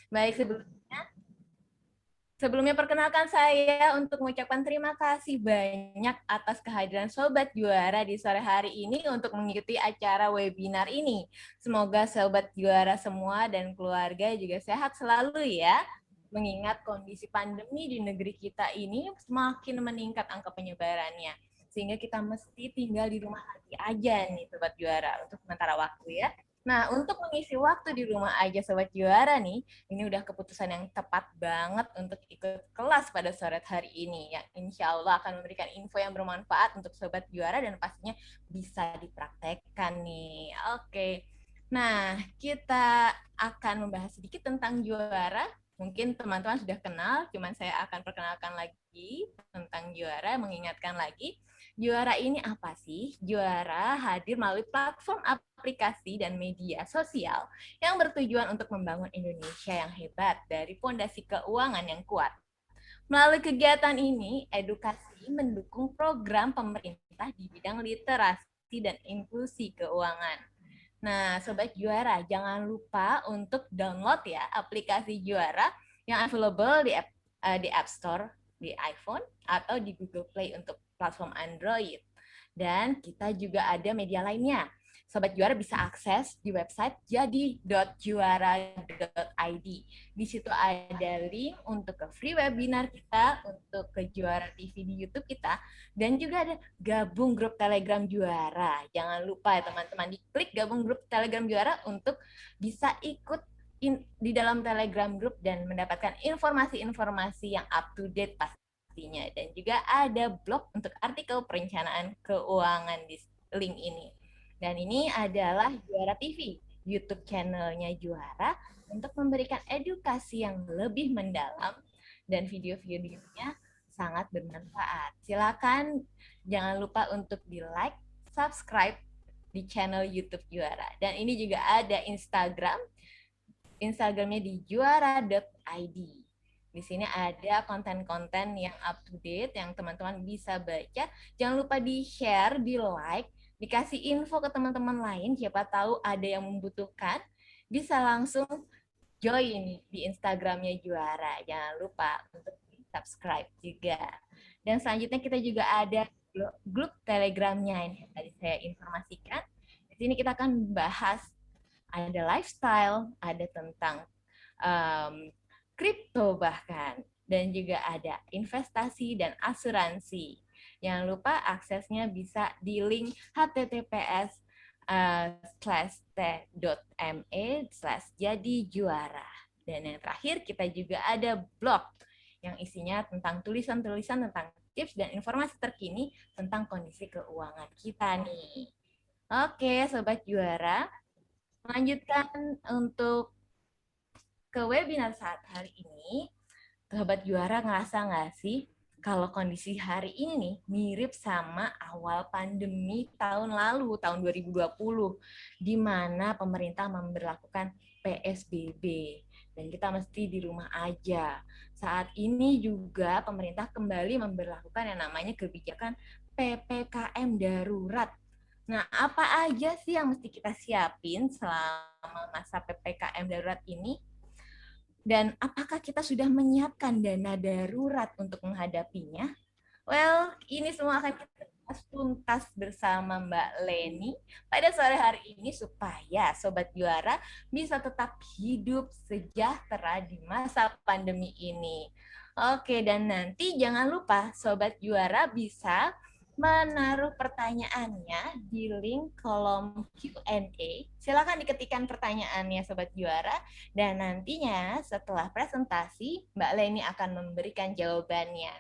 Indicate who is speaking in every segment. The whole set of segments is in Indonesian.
Speaker 1: Baik, sebelumnya perkenalkan saya untuk mengucapkan terima kasih banyak atas kehadiran Sobat Juara di sore hari ini untuk mengikuti acara webinar ini. Semoga Sobat Juara semua dan keluarga juga sehat selalu ya. Mengingat kondisi pandemi di negeri kita ini semakin meningkat angka penyebarannya. Sehingga kita mesti tinggal di rumah aja nih Sobat Juara untuk sementara waktu ya. Nah, untuk mengisi waktu di rumah aja Sobat Juara nih, ini udah keputusan yang tepat banget untuk ikut kelas pada sore hari ini, yang insya Allah akan memberikan info yang bermanfaat untuk Sobat Juara dan pastinya bisa dipraktekkan nih. Oke, nah kita akan membahas sedikit tentang juara. Mungkin teman-teman sudah kenal, cuman saya akan perkenalkan lagi tentang juara, mengingatkan lagi. Juara ini apa sih? Juara hadir melalui platform aplikasi dan media sosial yang bertujuan untuk membangun Indonesia yang hebat dari fondasi keuangan yang kuat. Melalui kegiatan ini, edukasi mendukung program pemerintah di bidang literasi dan inklusi keuangan. Nah, Sobat Juara, jangan lupa untuk download ya aplikasi Juara yang available di App Store di iPhone atau di Google Play untuk platform Android. Dan kita juga ada media lainnya. Sobat Juara bisa akses di website jadi.juara.id. Di situ ada link untuk ke free webinar kita, untuk ke Juara TV di YouTube kita, dan juga ada gabung grup Telegram Juara. Jangan lupa ya teman-teman, diklik gabung grup Telegram Juara untuk bisa ikut di dalam Telegram Group dan mendapatkan informasi-informasi yang up to date pastinya. Dan juga ada blog untuk artikel perencanaan keuangan di link ini. Dan ini adalah Juara TV, YouTube channelnya Juara, untuk memberikan edukasi yang lebih mendalam dan video-videonya sangat bermanfaat. Silakan jangan lupa untuk di-like, subscribe di channel YouTube Juara. Dan ini juga ada Instagramnya di juara.id. Di sini ada konten-konten yang up to date yang teman-teman bisa baca. Jangan lupa di-share, di-like, dikasih info ke teman-teman lain. Siapa tahu ada yang membutuhkan, bisa langsung join di Instagramnya Juara. Jangan lupa untuk subscribe juga. Dan selanjutnya kita juga ada grup Telegramnya ini yang tadi saya informasikan. Di sini kita akan bahas ada lifestyle, ada tentang kripto bahkan, dan juga ada investasi dan asuransi. Jangan lupa aksesnya bisa di link https://t.me/jadi-juara. Dan yang terakhir kita juga ada blog yang isinya tentang tulisan-tulisan tentang tips dan informasi terkini tentang kondisi keuangan kita nih. Oke, Sobat Juara, melanjutkan untuk ke webinar saat hari ini, Sobat Juara ngerasa nggak sih kalau kondisi hari ini nih mirip sama awal pandemi tahun lalu, tahun 2020, di mana pemerintah memberlakukan PSBB dan kita mesti di rumah aja. Saat ini juga pemerintah kembali memberlakukan yang namanya kebijakan PPKM darurat. Nah, apa aja sih yang mesti kita siapin selama masa PPKM darurat ini? Dan apakah kita sudah menyiapkan dana darurat untuk menghadapinya? Well, ini semua akan kita bahas tuntas bersama Mbak Leni pada sore hari ini supaya Sobat Juara bisa tetap hidup sejahtera di masa pandemi ini. Oke, dan nanti jangan lupa Sobat Juara bisa menaruh pertanyaannya di link kolom Q&A. Silakan diketikkan pertanyaannya Sobat Juara dan nantinya setelah presentasi Mbak Leni akan memberikan jawabannya.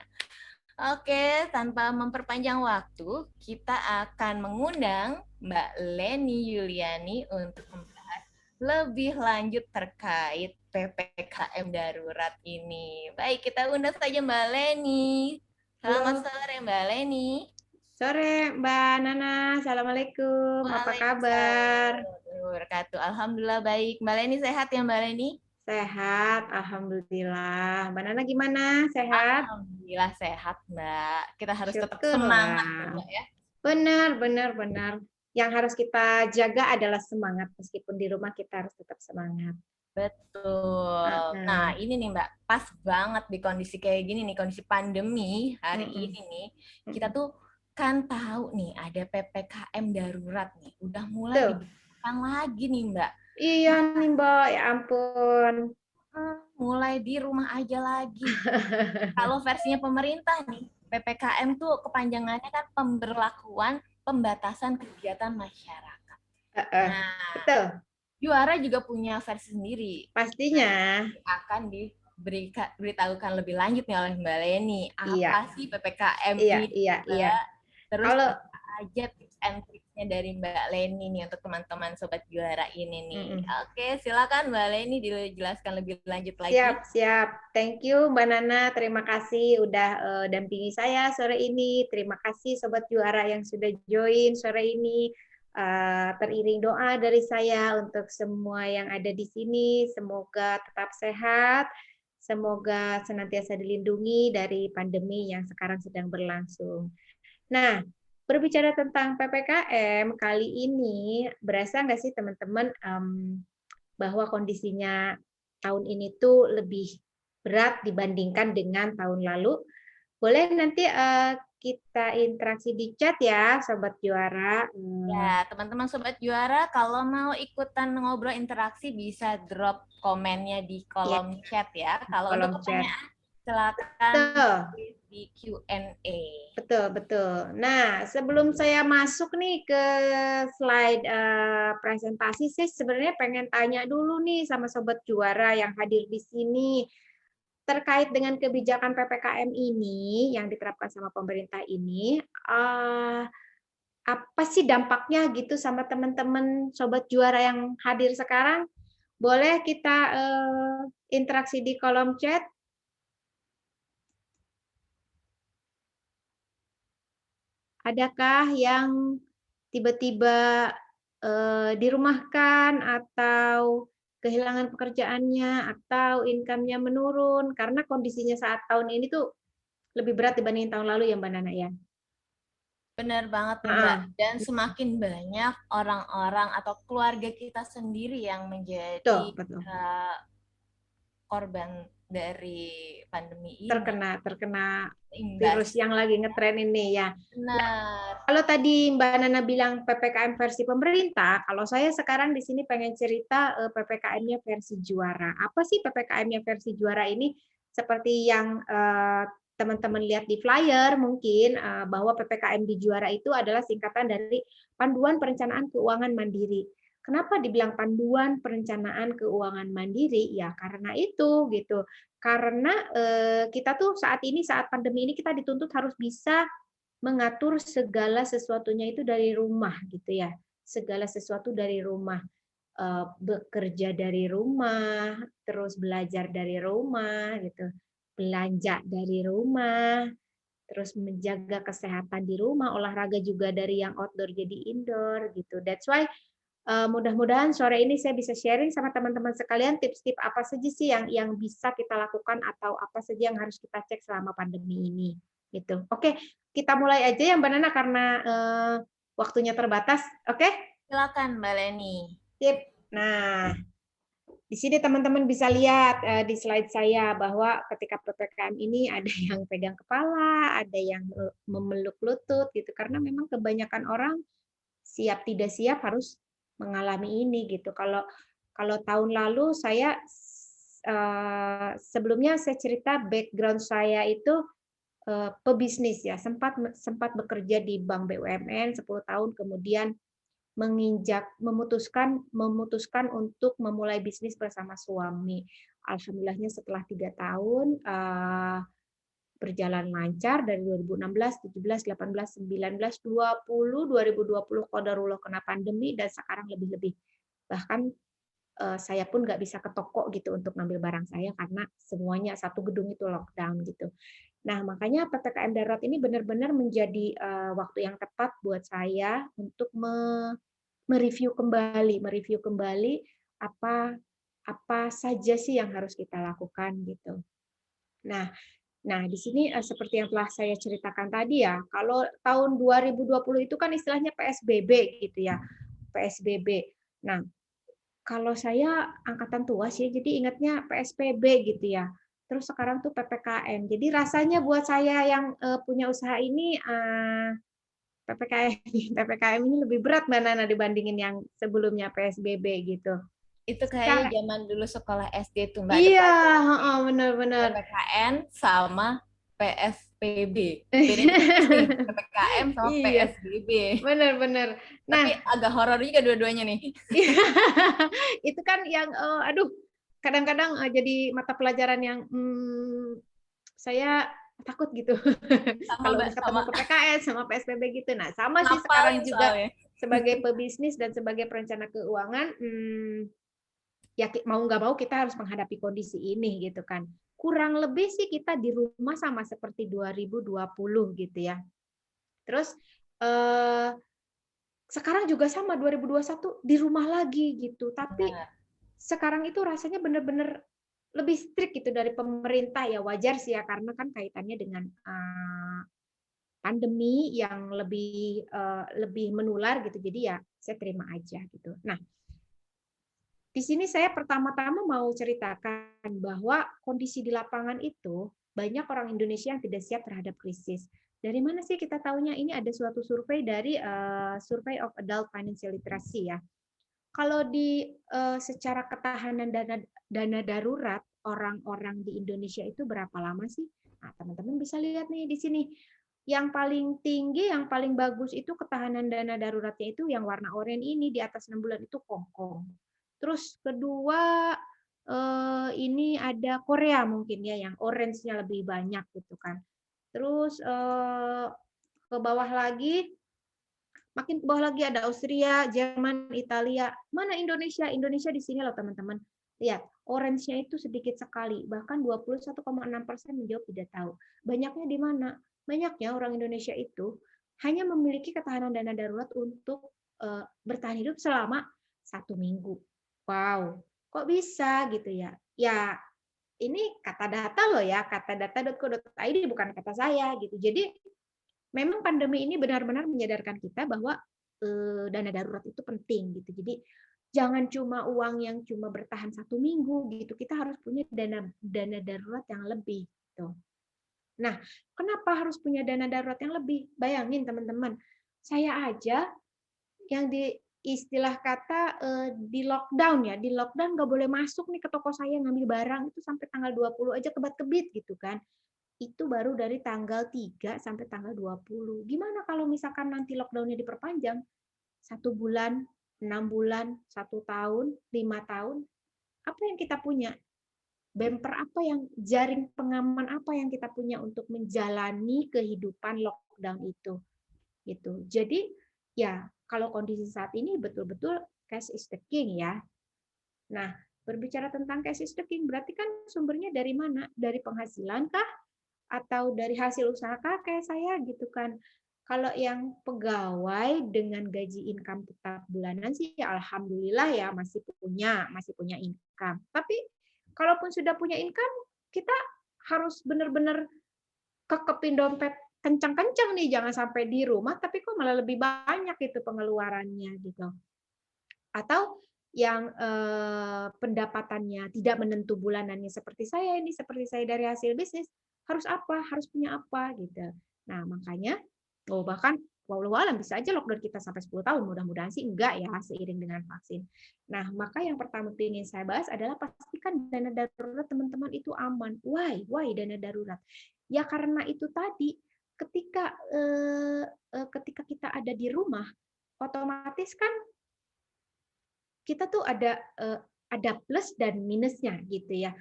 Speaker 1: Oke, tanpa memperpanjang waktu, kita akan mengundang Mbak Leni Yuliani untuk membahas lebih lanjut terkait PPKM darurat ini. Baik, kita undang saja Mbak Leni. Selamat sore Mbak Leni.
Speaker 2: Sore Mbak Nana, Assalamualaikum, apa kabar?
Speaker 1: Waalaikumsalam. Alhamdulillah baik. Mbak Leni sehat ya Mbak Leni?
Speaker 2: Sehat, Alhamdulillah. Mbak Nana gimana? Sehat?
Speaker 1: Alhamdulillah sehat Mbak. Kita harus tetap semangat
Speaker 2: Syukurlah.
Speaker 1: Mbak ya.
Speaker 2: Benar. Yang harus kita jaga adalah semangat, meskipun di rumah kita harus tetap semangat.
Speaker 1: Betul. Nah,
Speaker 2: Heeh.
Speaker 1: ini nih Mbak, pas banget di kondisi kayak gini nih, kondisi pandemi hari
Speaker 2: Mm-mm.
Speaker 1: ini nih, kita
Speaker 2: Mm-mm.
Speaker 1: tuh kan tahu nih ada PPKM darurat nih, udah mulai
Speaker 2: Tuh.
Speaker 1: diberlakukan lagi nih Mbak.
Speaker 2: Iya nih Mbak, ya ampun.
Speaker 1: Mulai di rumah aja lagi. Kalau versinya pemerintah nih, PPKM tuh kepanjangannya kan pemberlakuan pembatasan kegiatan masyarakat.
Speaker 2: Heeh.
Speaker 1: Nah,
Speaker 2: Betul,
Speaker 1: Juara juga punya versi sendiri.
Speaker 2: pastinya.
Speaker 1: Akan diberitahukan lebih lanjut nih oleh Mbak Leni.
Speaker 2: Iya,
Speaker 1: Apa sih PPKM
Speaker 2: iya,
Speaker 1: ini,
Speaker 2: iya, iya.
Speaker 1: Mbak? Terus
Speaker 2: Kalau
Speaker 1: apa aja tips and tricksnya dari Mbak Leni nih untuk teman-teman Sobat Juara ini nih.
Speaker 2: mm-mm.
Speaker 1: Oke, silakan Mbak Leni dijelaskan lebih lanjut lagi.
Speaker 2: Siap, siap. Thank you Mbak Nana, terima kasih udah dampingi saya sore ini. Terima kasih Sobat Juara yang sudah join sore ini. Teriring doa dari saya untuk semua yang ada di sini. Semoga tetap sehat, semoga senantiasa dilindungi dari pandemi yang sekarang sedang berlangsung. Nah, berbicara tentang PPKM kali ini, berasa nggak sih teman-teman bahwa kondisinya tahun ini tuh lebih berat dibandingkan dengan tahun lalu? Boleh nanti kita interaksi di chat ya, Sobat Juara.
Speaker 1: Ya, teman-teman Sobat Juara, kalau mau ikutan ngobrol interaksi bisa drop komennya di
Speaker 2: Ya,
Speaker 1: kolom chat ya. Kalau untuk
Speaker 2: kolom chat.
Speaker 1: pertanyaan, silakan
Speaker 2: Betul.
Speaker 1: di Q&A.
Speaker 2: Betul, betul. Nah, sebelum saya masuk nih ke slide presentasi, saya sebenarnya pengen tanya dulu nih sama Sobat Juara yang hadir di sini. Terkait dengan kebijakan PPKM ini yang diterapkan sama pemerintah ini, apa sih dampaknya gitu sama teman-teman Sobat Juara yang hadir sekarang? Boleh kita interaksi di kolom chat? Adakah yang tiba-tiba dirumahkan atau kehilangan pekerjaannya atau income-nya menurun karena kondisinya saat tahun ini tuh lebih berat dibanding tahun lalu ya Mbak Nana ya?
Speaker 1: Benar banget nih Mbak.
Speaker 2: Heeh.
Speaker 1: Dan semakin banyak orang-orang atau keluarga kita sendiri yang menjadi
Speaker 2: Betul, betul.
Speaker 1: uh, korban dari pandemi ini.
Speaker 2: Terkena
Speaker 1: Imbas.
Speaker 2: virus yang lagi ngetren ini ya.
Speaker 1: Benar.
Speaker 2: Kalau tadi Mbak Nana bilang PPKM versi pemerintah, kalau saya sekarang di sini pengen cerita PPKM-nya versi juara. Apa sih PPKM-nya versi juara ini? Seperti yang teman-teman lihat di flyer mungkin bahwa PPKM di juara itu adalah singkatan dari Panduan Perencanaan Keuangan Mandiri. Kenapa dibilang Panduan Perencanaan Keuangan Mandiri? Ya karena itu gitu. Karena kita tuh saat ini saat pandemi ini kita dituntut harus bisa mengatur segala sesuatunya itu dari rumah gitu ya. Segala sesuatu dari rumah. Bekerja dari rumah, terus belajar dari rumah gitu. Belanja dari rumah, terus menjaga kesehatan di rumah, olahraga juga dari yang outdoor jadi indoor gitu. That's why mudah-mudahan sore ini saya bisa sharing sama teman-teman sekalian tips-tips apa saja sih yang bisa kita lakukan atau apa saja yang harus kita cek selama pandemi ini gitu. Oke, kita mulai aja ya Mbak Nana karena waktunya terbatas. Oke?
Speaker 1: Silakan Mbak Leni.
Speaker 2: Sip. Nah, di sini teman-teman bisa lihat di slide saya bahwa ketika PPKM ini ada yang pegang kepala, ada yang memeluk lutut gitu karena memang kebanyakan orang siap tidak siap harus mengalami ini gitu. Kalau kalau tahun lalu saya sebelumnya saya cerita background saya itu pebisnis ya, sempat sempat bekerja di bank BUMN 10 tahun kemudian memutuskan untuk memulai bisnis bersama suami. Alhamdulillahnya setelah 3 tahun berjalan lancar dari 2016, 17, 18, 19, 20, 2020 qadarullah kena pandemi dan sekarang lebih-lebih. Bahkan saya pun nggak bisa ke toko gitu untuk ngambil barang saya karena semuanya satu gedung itu lockdown gitu. Nah, makanya PPKM darurat ini benar-benar menjadi waktu yang tepat buat saya untuk mereview kembali apa apa saja sih yang harus kita lakukan gitu. Nah, di sini seperti yang telah saya ceritakan tadi ya, kalau tahun 2020 itu kan istilahnya PSBB gitu ya, PSBB. Nah, Kalau saya angkatan tua sih, jadi ingatnya PSBB gitu ya. Terus sekarang tuh PPKM. Jadi rasanya buat saya yang punya usaha ini PPKM PPKM ini lebih berat Mbak Nana dibandingin yang sebelumnya PSBB gitu.
Speaker 1: Itu kayaknya
Speaker 2: Sekarang
Speaker 1: zaman dulu sekolah SD tuh Mbak, ada
Speaker 2: iya,
Speaker 1: pelajarannya.
Speaker 2: heeh, benar-benar.
Speaker 1: PPKN sama PSBB. Bedanya tipis nih, PPKM sama
Speaker 2: Iya,
Speaker 1: PSBB.
Speaker 2: benar-benar. Nah,
Speaker 1: Tapi agak horor juga dua-duanya nih.
Speaker 2: itu kan yang aduh, kadang-kadang jadi mata pelajaran yang saya takut gitu.
Speaker 1: Sama
Speaker 2: Kalau
Speaker 1: Mbak,
Speaker 2: udah ketemu
Speaker 1: sama
Speaker 2: PPKN sama PSBB gitu. Nah, sama sih sekarang
Speaker 1: ngapalin
Speaker 2: juga
Speaker 1: soalnya.
Speaker 2: sebagai pebisnis dan sebagai perencana keuangan, ya mau nggak mau kita harus menghadapi kondisi ini gitu kan. Kurang lebih sih kita di rumah sama seperti 2020 gitu ya. Terus sekarang juga sama 2021 di rumah lagi gitu. Tapi
Speaker 1: Benar.
Speaker 2: sekarang itu rasanya benar-benar lebih strict gitu dari pemerintah ya, wajar sih ya karena kan kaitannya dengan pandemi yang lebih menular gitu. Jadi ya saya terima aja gitu. Nah, di sini saya pertama-tama mau ceritakan bahwa kondisi di lapangan itu banyak orang Indonesia yang tidak siap terhadap krisis. Dari mana sih kita tahunya? Ini ada suatu survei dari Survey of Adult Financial Literacy ya. Kalau di secara ketahanan dana darurat orang-orang di Indonesia itu berapa lama sih? Nah, teman-teman bisa lihat nih di sini. Yang paling tinggi, yang paling bagus itu ketahanan dana daruratnya itu yang warna oranye ini di atas 6 bulan itu Hongkong. Terus kedua ini ada Korea mungkin ya yang orange-nya lebih banyak gitu kan. Terus ke bawah lagi makin ke bawah lagi ada Austria, Jerman, Italia. Mana Indonesia? Indonesia di sini loh teman-teman. Lihat, orange-nya itu sedikit sekali, bahkan 21,6% menjawab tidak tahu. Banyaknya di mana? Banyaknya orang Indonesia itu hanya memiliki ketahanan dana darurat untuk bertahan hidup selama 1 minggu. Wow, kok bisa gitu ya? Ya, ini kata data loh ya, kata data.co.id bukan kata saya gitu. Jadi memang pandemi ini benar-benar menyadarkan kita bahwa dana darurat itu penting gitu. Jadi jangan cuma uang yang cuma bertahan 1 minggu gitu. Kita harus punya dana darurat yang lebih. Gitu. Nah, kenapa harus punya dana darurat yang lebih? Bayangin teman-teman, saya aja yang di istilah kata di lockdown ya, di lockdown nggak boleh masuk nih ke toko saya ngambil barang itu sampai tanggal 20 aja kebat-kebit gitu kan. Itu baru dari tanggal 3 sampai tanggal 20. Gimana kalau misalkan nanti lockdown-nya diperpanjang? 1 bulan, 6 bulan, 1 tahun, 5 tahun. Apa yang kita punya? Bumper apa yang, jaring pengaman apa yang kita punya untuk menjalani kehidupan lockdown itu? Gitu. Jadi ya kalau kondisi saat ini betul-betul cash is the king ya. Nah, berbicara tentang cash is the king berarti kan sumbernya dari mana? Dari penghasilan kah? Atau dari hasil usaha kayak saya gitu kan. Kalau yang pegawai dengan gaji income tetap bulanan sih ya alhamdulillah ya masih punya income. Tapi kalaupun sudah punya income, kita harus benar-benar kekepin dompet kencang-kencang nih, jangan sampai di rumah tapi kok malah lebih banyak itu pengeluarannya gitu. Atau yang pendapatannya tidak menentu bulanannya seperti saya dari hasil bisnis, harus apa? Harus punya apa gitu. Nah, makanya bahkan wallahu alam bisa aja lockdown kita sampai 10 tahun, mudah-mudahan sih enggak ya seiring dengan vaksin. Nah, maka yang pertama ingin saya bahas adalah pastikan dana darurat teman-teman itu aman. Why dana darurat? Ya karena itu tadi ketika kita ada di rumah, otomatis kan kita tuh ada plus dan minusnya gitu ya.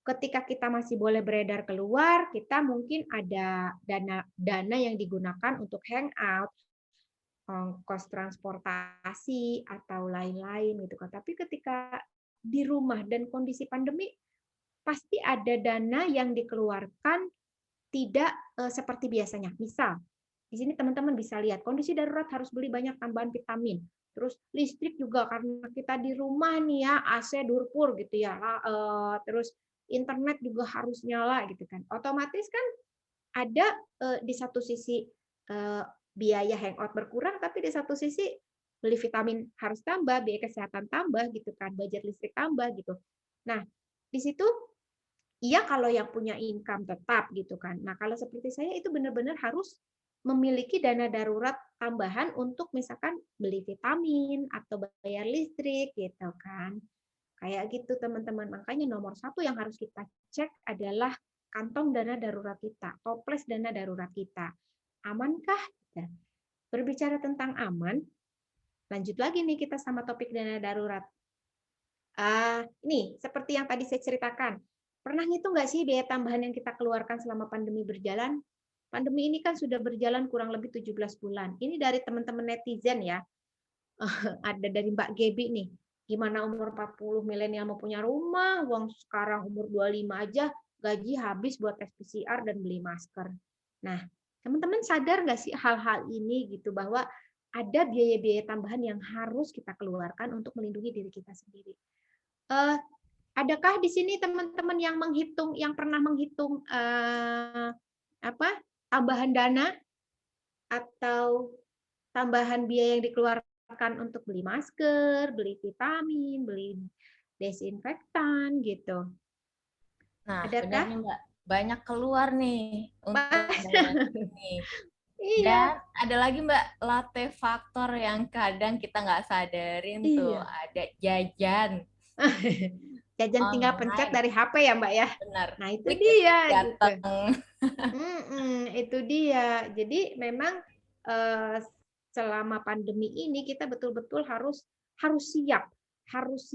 Speaker 2: Ketika kita masih boleh beredar keluar, kita mungkin ada dana yang digunakan untuk hangout, ongkos transportasi atau lain-lain gitu kan. Tapi ketika di rumah dan kondisi pandemi, pasti ada dana yang dikeluarkan tidak seperti biasanya. Misal, di sini teman-teman bisa lihat kondisi darurat harus beli banyak tambahan vitamin. Terus listrik juga karena kita di rumah nih ya, AC durpur gitu ya. Terus internet juga harus nyala gitu kan. Otomatis kan ada di satu sisi biaya hangout berkurang, tapi di satu sisi beli vitamin harus tambah, biaya kesehatan tambah gitu kan, budget listrik tambah gitu. Nah, di situ iya kalau yang punya income tetap gitu kan. Nah, kalau seperti saya itu benar-benar harus memiliki dana darurat tambahan untuk misalkan beli vitamin atau bayar listrik gitu kan. Kayak gitu teman-teman. Makanya nomor satu yang harus kita cek adalah kantong dana darurat kita, toples dana darurat kita. Amankah? Nah, berbicara tentang aman, lanjut lagi nih kita sama topik dana darurat. Ini seperti yang tadi saya ceritakan. Pernah ngitung nggak sih biaya tambahan yang kita keluarkan selama pandemi berjalan? Pandemi ini kan sudah berjalan kurang lebih 17 bulan. Ini dari teman-teman netizen ya. Ada dari Mbak Gebi nih. Gimana umur 40 milenial mau punya rumah, uang sekarang umur 25 aja gaji habis buat tes PCR dan beli masker. Nah, teman-teman sadar nggak sih hal-hal ini gitu bahwa ada biaya-biaya tambahan yang harus kita keluarkan untuk melindungi diri kita sendiri. Eh, Adakah di sini teman-teman yang pernah menghitung apa tambahan dana atau tambahan biaya yang dikeluarkan untuk beli masker, beli vitamin, beli desinfektan gitu?
Speaker 1: Nah, benar
Speaker 2: Adakah?
Speaker 1: nih Mbak. Banyak keluar nih untuk bayar ini.
Speaker 2: Iya,
Speaker 1: Dan ada lagi Mbak, latte faktor yang kadang kita nggak sadarin tuh.
Speaker 2: iya.
Speaker 1: Ada jajan
Speaker 2: Jajan tinggal pencet
Speaker 1: online.
Speaker 2: dari HP ya, Mbak ya.
Speaker 1: Benar.
Speaker 2: Nah, itu
Speaker 1: Klik
Speaker 2: dia gitu.
Speaker 1: datang.
Speaker 2: Itu dia. Jadi memang eh, selama pandemi ini kita betul-betul harus siap, harus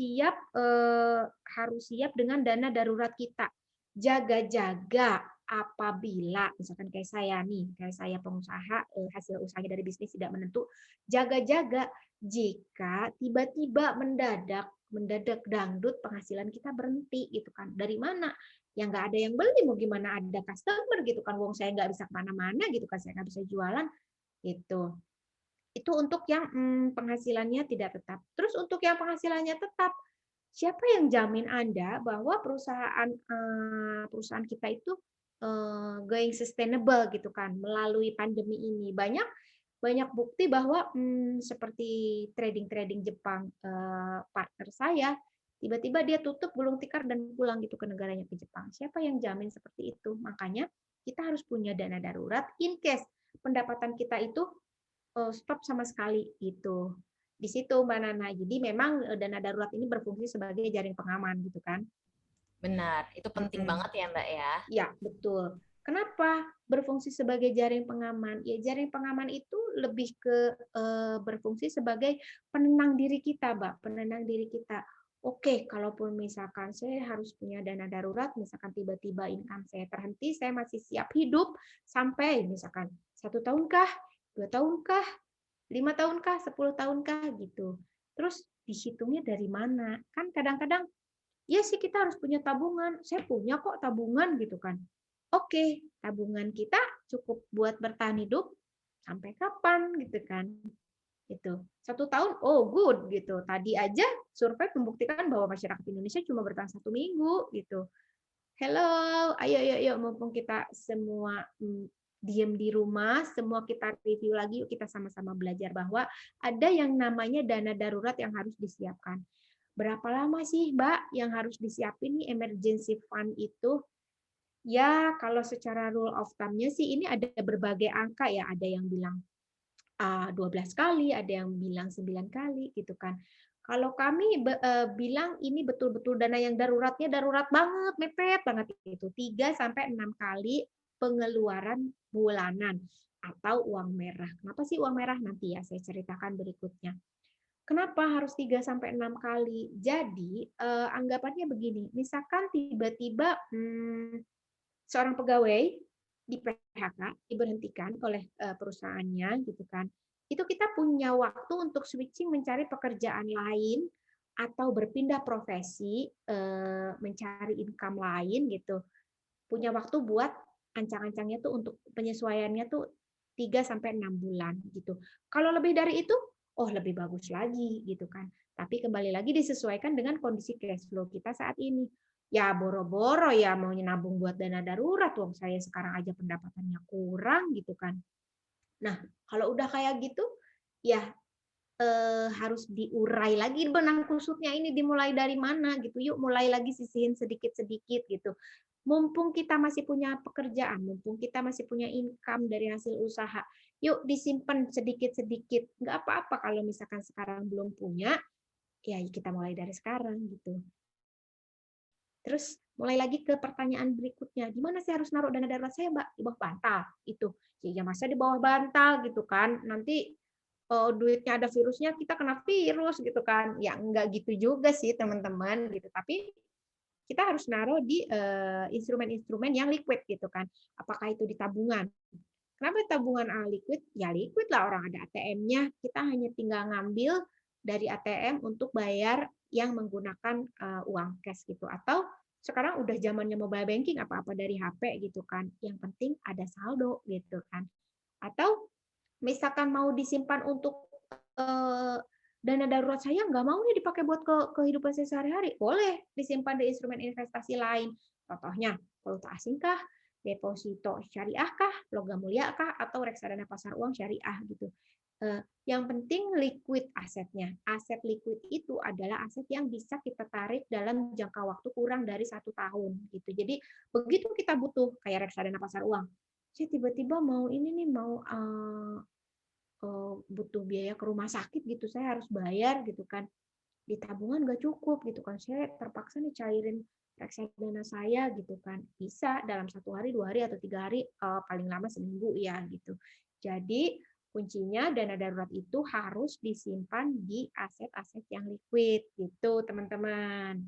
Speaker 2: siap dengan dana darurat kita. Jaga-jaga apabila misalkan kayak saya pengusaha, hasil usahanya dari bisnis tidak menentu, jaga-jaga jika tiba-tiba mendadak dangdut penghasilan kita berhenti gitu kan. Dari mana? Ya nggak ada yang beli, mau gimana ada customer gitu kan, wong saya nggak bisa kemana-mana gitu kan, saya nggak bisa jualan gitu. Itu untuk yang penghasilannya tidak tetap. Terus untuk yang penghasilannya tetap, siapa yang jamin Anda bahwa perusahaan kita itu going sustainable gitu kan melalui pandemi ini? Banyak banyak bukti bahwa seperti trading Jepang, partner saya tiba-tiba dia tutup gulung tikar dan pulang gitu ke negaranya, ke Jepang. Siapa yang jamin seperti itu? Makanya kita harus punya dana darurat in case pendapatan kita itu stop sama sekali gitu. Di situ Mbak Nana. Jadi memang dana darurat ini berfungsi sebagai jaring pengaman gitu kan.
Speaker 1: Benar, itu penting banget ya Mbak ya.
Speaker 2: Ya, betul. Kenapa berfungsi sebagai jaring pengaman? Ya, jaring pengaman itu lebih ke berfungsi sebagai penenang diri kita, Mbak. Penenang diri kita. Oke, kalaupun misalkan saya harus punya dana darurat, misalkan tiba-tiba income saya terhenti, saya masih siap hidup sampai misalkan 1 tahunkah, 2 tahunkah, 5 tahunkah, 10 tahunkah gitu. Terus dihitungnya dari mana? Kan kadang-kadang ya sih kita harus punya tabungan. Saya punya kok tabungan gitu kan. Oke, tabungan kita cukup buat bertahan hidup sampai kapan gitu kan. Itu 1 tahun, oh good gitu. Tadi aja survei membuktikan bahwa masyarakat Indonesia cuma bertahan 1 minggu gitu. Hello, ayo ayo ayo mumpung kita semua diem di rumah, semua kita review lagi, yuk kita sama-sama belajar bahwa ada yang namanya dana darurat yang harus disiapkan. Berapa lama sih, Mbak, yang harus disiapin nih emergency fund itu? Ya, kalau secara rule of thumb-nya sih ini ada berbagai angka ya. Ada yang bilang 12 kali, ada yang bilang 9 kali gitu kan. Kalau kami bilang ini betul-betul dana yang daruratnya darurat banget, mepet banget itu. 3 sampai 6 kali pengeluaran bulanan atau uang merah. Kenapa sih uang merah? Nanti ya saya ceritakan berikutnya. Kenapa harus 3 sampai 6 kali? Jadi, anggapannya begini, misalkan tiba-tiba seorang pegawai di PHK, diberhentikan oleh perusahaannya gitu kan. Itu kita punya waktu untuk switching mencari pekerjaan lain atau berpindah profesi, mencari income lain gitu. Punya waktu buat ancang-ancangnya tuh untuk penyesuaiannya tuh 3 sampai 6 bulan gitu. Kalau lebih dari itu, oh lebih bagus lagi gitu kan. Tapi kembali lagi disesuaikan dengan kondisi cash flow kita saat ini. Ya boro-boro ya mau nabung buat dana darurat, wong saya sekarang aja pendapatannya kurang gitu kan. Nah, kalau udah kayak gitu, ya harus diurai lagi benang kusutnya ini dimulai dari mana gitu. Yuk mulai lagi sisihin sedikit-sedikit gitu. Mumpung kita masih punya pekerjaan, mumpung kita masih punya income dari hasil usaha, yuk disimpan sedikit-sedikit. Nggak apa-apa kalau misalkan sekarang belum punya, ya kita mulai dari sekarang gitu. Terus mulai lagi ke pertanyaan berikutnya, di mana saya harus naruh dana darurat saya, Mbak? Di bawah bantal. Itu. Ya masa di bawah bantal gitu kan. Nanti duitnya ada virusnya, kita kena virus gitu kan. Ya enggak gitu juga sih, teman-teman gitu. Tapi kita harus naruh di instrumen-instrumen yang liquid gitu kan. Apakah itu di tabungan? Kenapa tabungan liquid? Ya liquid lah, orang ada ATM-nya. Kita hanya tinggal ngambil dari ATM untuk bayar yang menggunakan uang cash gitu. Atau sekarang udah zamannya mobile banking, apa-apa dari HP gitu kan. Yang penting ada saldo gitu kan. Atau misalkan mau disimpan untuk dana darurat saya nggak mau nih dipakai buat kehidupan saya sehari-hari, boleh disimpan di instrumen investasi lain. Contohnya valuta asing kah, deposito syariah kah, logam mulia kah, atau reksadana pasar uang syariah gitu. Yang penting liquid asetnya. Aset liquid itu adalah aset yang bisa kita tarik dalam jangka waktu kurang dari 1 tahun gitu. Jadi begitu kita butuh kayak reksadana pasar uang, saya tiba-tiba mau ini nih mau butuh biaya ke rumah sakit gitu, saya harus bayar gitu kan, di tabungan nggak cukup gitu kan, saya terpaksa nih cairin reksadana saya gitu kan, bisa dalam 1 hari, 2 hari, atau 3 hari, paling lama seminggu ya gitu. Jadi kuncinya dana darurat itu harus disimpan di aset-aset yang liquid gitu teman-teman.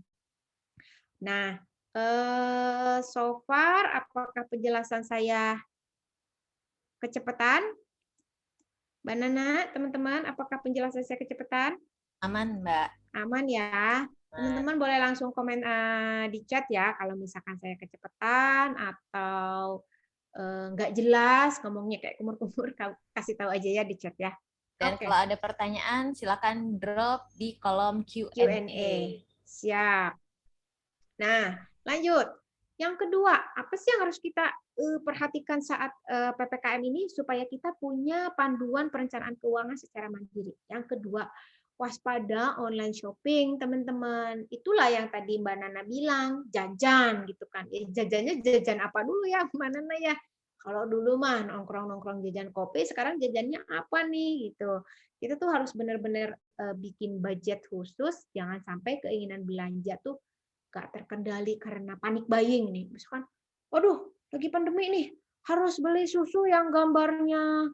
Speaker 2: Nah, so far apakah penjelasan saya kecepatan? Mbak Nana, teman-teman, apakah penjelasan saya kecepatan?
Speaker 1: Aman, Mbak.
Speaker 2: Aman ya. Teman-teman boleh langsung komen di chat ya kalau misalkan saya kecepatan atau nggak jelas ngomongnya kayak kumur-kumur, kasih tahu aja ya di chat ya.
Speaker 1: Dan
Speaker 2: Oke.
Speaker 1: kalau ada pertanyaan, silakan drop di kolom Q&A.
Speaker 2: Q&A. Siap. Nah, lanjut. Yang kedua, apa sih yang harus kita perhatikan saat PPKM ini supaya kita punya panduan perencanaan keuangan secara mandiri. Yang kedua, waspada online shopping, teman-teman. Itulah yang tadi Mbak Nana bilang, jajan gitu kan. Jajannya jajan apa dulu ya, Mbak Nana ya? Kalau dulu mah nongkrong-nongkrong jajan kopi, sekarang jajannya apa nih gitu. Kita tuh harus benar-benar bikin budget khusus, jangan sampai keinginan belanja tuh gak terkendali karena panik buying nih. Misalkan, waduh, lagi pandemi nih, harus beli susu yang gambarnya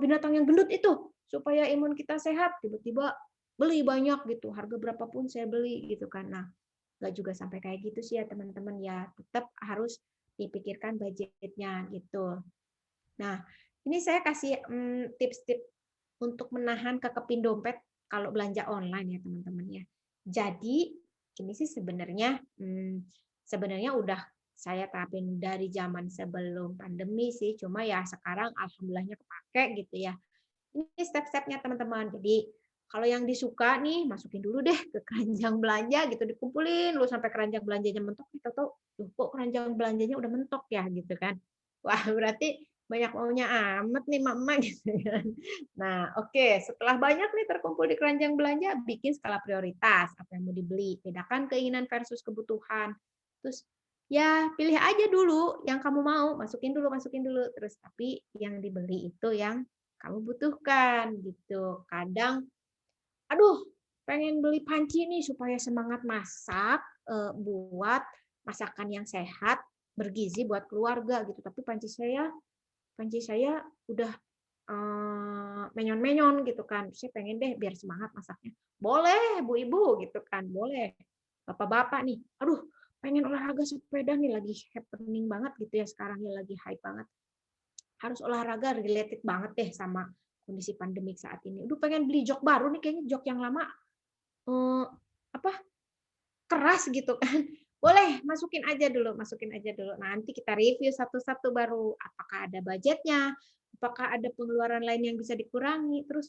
Speaker 2: binatang yang gendut itu supaya imun kita sehat. Tiba-tiba beli banyak gitu, harga berapapun saya beli gitu kan. Nah, nggak juga sampai kayak gitu sih ya teman-teman ya. Tetap harus dipikirkan budgetnya gitu. Nah, ini saya kasih tips-tips untuk menahan kekepin dompet kalau belanja online ya teman-teman ya. Jadi ini sih sebenarnya udah saya terapin dari zaman sebelum pandemi sih, cuma ya sekarang alhamdulillahnya kepake gitu ya. Ini step-stepnya teman-teman. Jadi kalau yang disuka nih masukin dulu deh ke keranjang belanja gitu, dikumpulin lu sampai keranjang belanjanya mentok, kita tahu kok keranjang belanjanya udah mentok ya gitu kan. Wah, berarti banyak maunya amat nih mama gitu kan. Nah, oke, setelah banyak nih terkumpul di keranjang belanja, bikin skala prioritas apa yang mau dibeli, bedakan keinginan versus kebutuhan. Terus ya pilih aja dulu yang kamu mau, masukin dulu, terus tapi yang dibeli itu yang kamu butuhkan gitu. Kadang, aduh, pengen beli panci nih supaya semangat masak buat masakan yang sehat, bergizi buat keluarga gitu. Tapi panci saya udah menyon-menyon gitu kan. Saya pengen deh biar semangat masaknya. Boleh, Bu Ibu gitu kan, boleh. Bapak-bapak nih, aduh, pengen olahraga sepeda nih lagi happening banget gitu ya sekarang ya lagi hype banget. Harus olahraga related banget deh sama kondisi pandemik saat ini. Aduh pengen beli jok baru nih kayaknya jok yang lama eh, apa keras gitu kan. Boleh masukin aja dulu, masukin aja dulu. Nanti kita review satu-satu baru apakah ada budgetnya, apakah ada pengeluaran lain yang bisa dikurangi, terus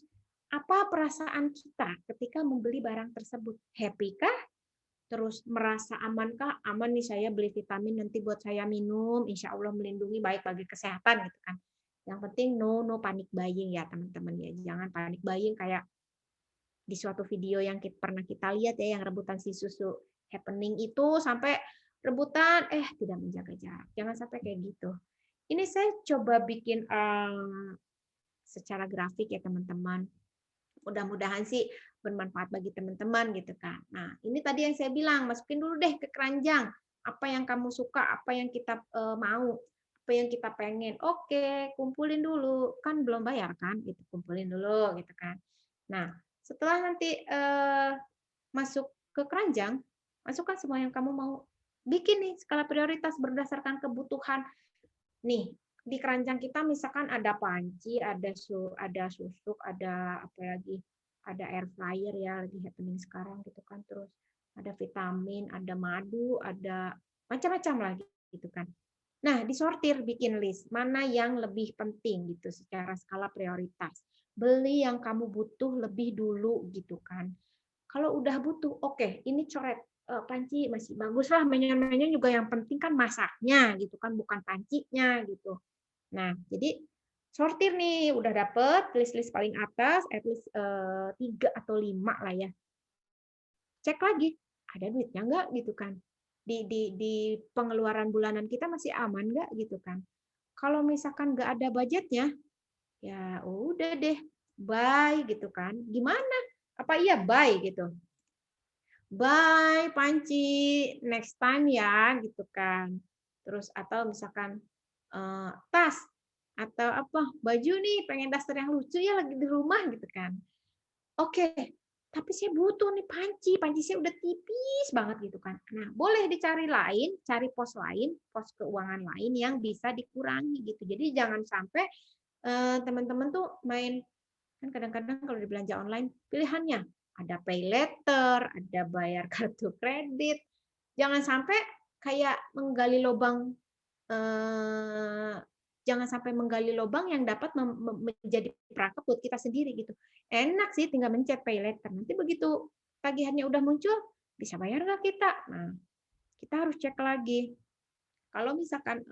Speaker 2: apa perasaan kita ketika membeli barang tersebut? Happy kah? Terus merasa amankah? Aman nih saya beli vitamin nanti buat saya minum, insya Allah melindungi baik bagi kesehatan gitu kan. Yang penting no panic buying ya teman-teman ya. Jangan panik buying kayak di suatu video yang pernah kita lihat ya, yang rebutan si susu happening itu sampai rebutan tidak menjaga jarak. Jangan sampai kayak gitu. Ini saya coba bikin secara grafik ya teman-teman. Mudah-mudahan sih bermanfaat bagi teman-teman gitu kan. Nah, ini tadi yang saya bilang, masukin dulu deh ke keranjang. Apa yang kamu suka, apa yang kita mau, apa yang kita pengen. Oke, kumpulin dulu. Kan belum bayar kan? Itu kumpulin dulu gitu kan. Nah, setelah nanti masuk ke keranjang, masukkan semua yang kamu mau. Bikin nih skala prioritas berdasarkan kebutuhan. Nih, di keranjang kita misalkan ada panci, ada susuk, ada apa lagi? Ada air fryer ya, lagi happening sekarang gitu kan. Terus ada vitamin, ada madu, ada macam-macam lagi gitu kan. Nah, disortir, bikin list mana yang lebih penting gitu secara skala prioritas. Beli yang kamu butuh lebih dulu gitu kan. Kalau udah butuh, oke, ini coret. Panci masih bagus lah, menyan-menyan juga yang penting kan masaknya gitu kan, bukan pancinya gitu. Nah, jadi sortir nih, udah dapet list-list paling atas, at least 3 atau 5 lah ya. Cek lagi, ada duitnya nggak gitu kan. Di pengeluaran bulanan kita masih aman nggak gitu kan. Kalau misalkan nggak ada budgetnya, ya udah deh, buy gitu kan. Gimana? Apa iya buy gitu? Buy panci next time ya gitu kan. Terus atau misalkan tas atau apa baju nih pengen daster yang lucu ya lagi di rumah gitu kan. Oke, tapi saya butuh nih panci saya udah tipis banget gitu kan. Nah, boleh dicari lain, cari pos lain, pos keuangan lain yang bisa dikurangi gitu. Jadi jangan sampai teman-teman tuh main kan kadang-kadang kalau di belanja online pilihannya ada pay letter, ada bayar kartu kredit. Jangan sampai kayak menggali lubang eh, jangan sampai menggali lubang yang dapat menjadi perangkap buat kita sendiri gitu. Enak sih tinggal mencet pay letter. Nanti begitu tagihannya udah muncul, bisa bayar nggak kita? Nah, kita harus cek lagi. Kalau misalkan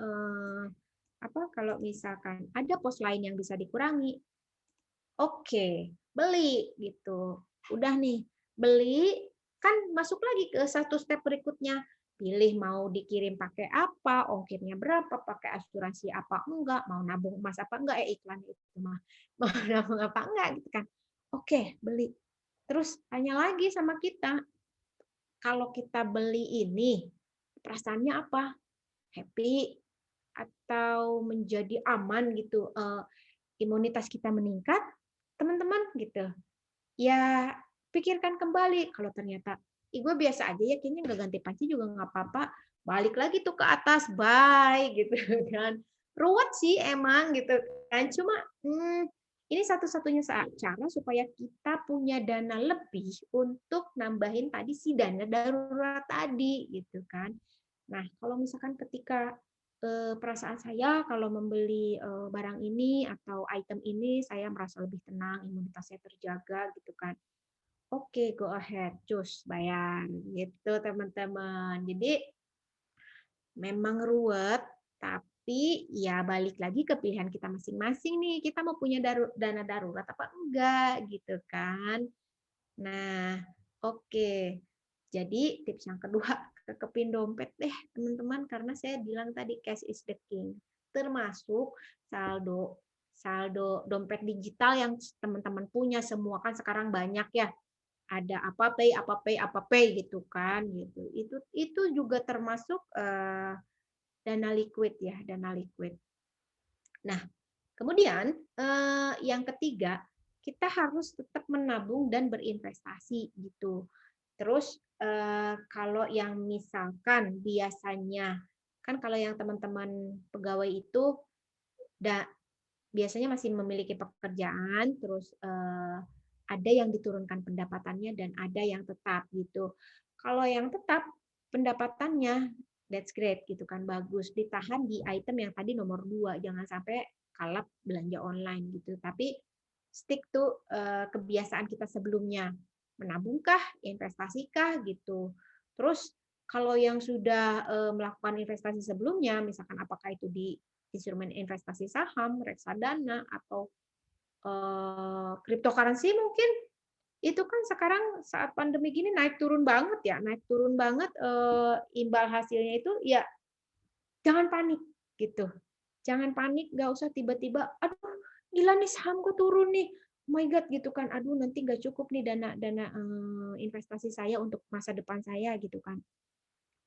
Speaker 2: kalau misalkan ada pos lain yang bisa dikurangi, oke, beli gitu. Udah nih, beli kan masuk lagi ke satu step berikutnya. Pilih mau dikirim pakai apa, ongkirnya berapa, pakai asuransi apa enggak, mau nabung emas apa enggak, iklan itu mah. Mau nabung apa enggak gitu kan. Oke, beli. Terus tanya lagi sama kita, kalau kita beli ini, perasaannya apa? Happy atau menjadi aman gitu, imunitas kita meningkat, teman-teman gitu. Ya pikirkan kembali kalau ternyata gue biasa aja ya kayaknya nggak ganti panci juga nggak apa-apa, balik lagi tuh ke atas bye gitu kan. Ruwet sih emang gitu kan, cuma ini satu-satunya cara supaya kita punya dana lebih untuk nambahin tadi si dana darurat tadi gitu kan. Nah, kalau misalkan ketika perasaan saya kalau membeli barang ini atau item ini saya merasa lebih tenang, imunitas saya terjaga gitu kan. Oke, go ahead, cus bayar gitu teman-teman. Jadi memang ruwet, tapi ya balik lagi ke pilihan kita masing-masing nih. Kita mau punya dana darurat apa enggak gitu kan. Nah, oke. Jadi tips yang kedua, kekepin dompet deh teman-teman karena saya bilang tadi cash is the king. Termasuk saldo saldo dompet digital yang teman-teman punya semua kan sekarang banyak ya. Ada apa pay apa pay apa pay gitu kan gitu. Itu juga termasuk dana liquid ya, dana liquid. Nah, kemudian yang ketiga, kita harus tetap menabung dan berinvestasi gitu. Terus kalau yang misalkan biasanya kan kalau yang teman-teman pegawai itu biasanya masih memiliki pekerjaan, terus ada yang diturunkan pendapatannya dan ada yang tetap gitu. Kalau yang tetap pendapatannya that's great gitu kan, bagus, ditahan di item yang tadi nomor 2, jangan sampai kalap belanja online gitu. Tapi stick to kebiasaan kita sebelumnya, menabungkah, investasikah gitu. Terus kalau yang sudah melakukan investasi sebelumnya, misalkan apakah itu di instrumen investasi saham, reksadana, atau cryptocurrency mungkin, itu kan sekarang saat pandemi gini naik turun banget ya, naik turun banget, imbal hasilnya itu ya jangan panik gitu. Jangan panik, nggak usah tiba-tiba, "Aduh, gila nih sahamku turun nih. Oh my God," gitu kan. "Aduh, nanti nggak cukup nih dana dana, investasi saya untuk masa depan saya," gitu kan.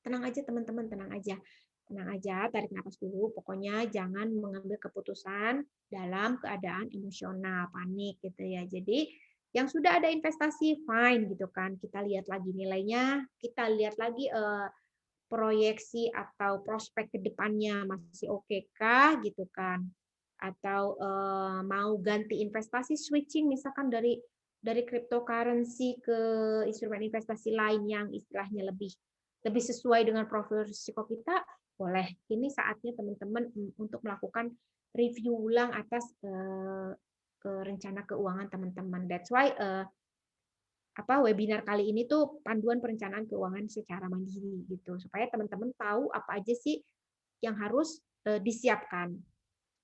Speaker 2: Tenang aja teman-teman, tenang aja. Tenang aja, tarik nafas dulu. Pokoknya jangan mengambil keputusan dalam keadaan emosional, panik gitu ya. Jadi yang sudah ada investasi fine gitu kan. Kita lihat lagi nilainya, kita lihat lagi proyeksi atau prospek ke depannya masih oke kah gitu kan. Atau mau ganti investasi switching misalkan dari cryptocurrency ke instrumen investasi lain yang istilahnya lebih lebih sesuai dengan profil risiko kita, boleh. Ini saatnya teman-teman untuk melakukan review ulang atas rencana keuangan teman-teman. That's why webinar kali ini tuh panduan perencanaan keuangan secara mandiri gitu, supaya teman-teman tahu apa aja sih yang harus disiapkan.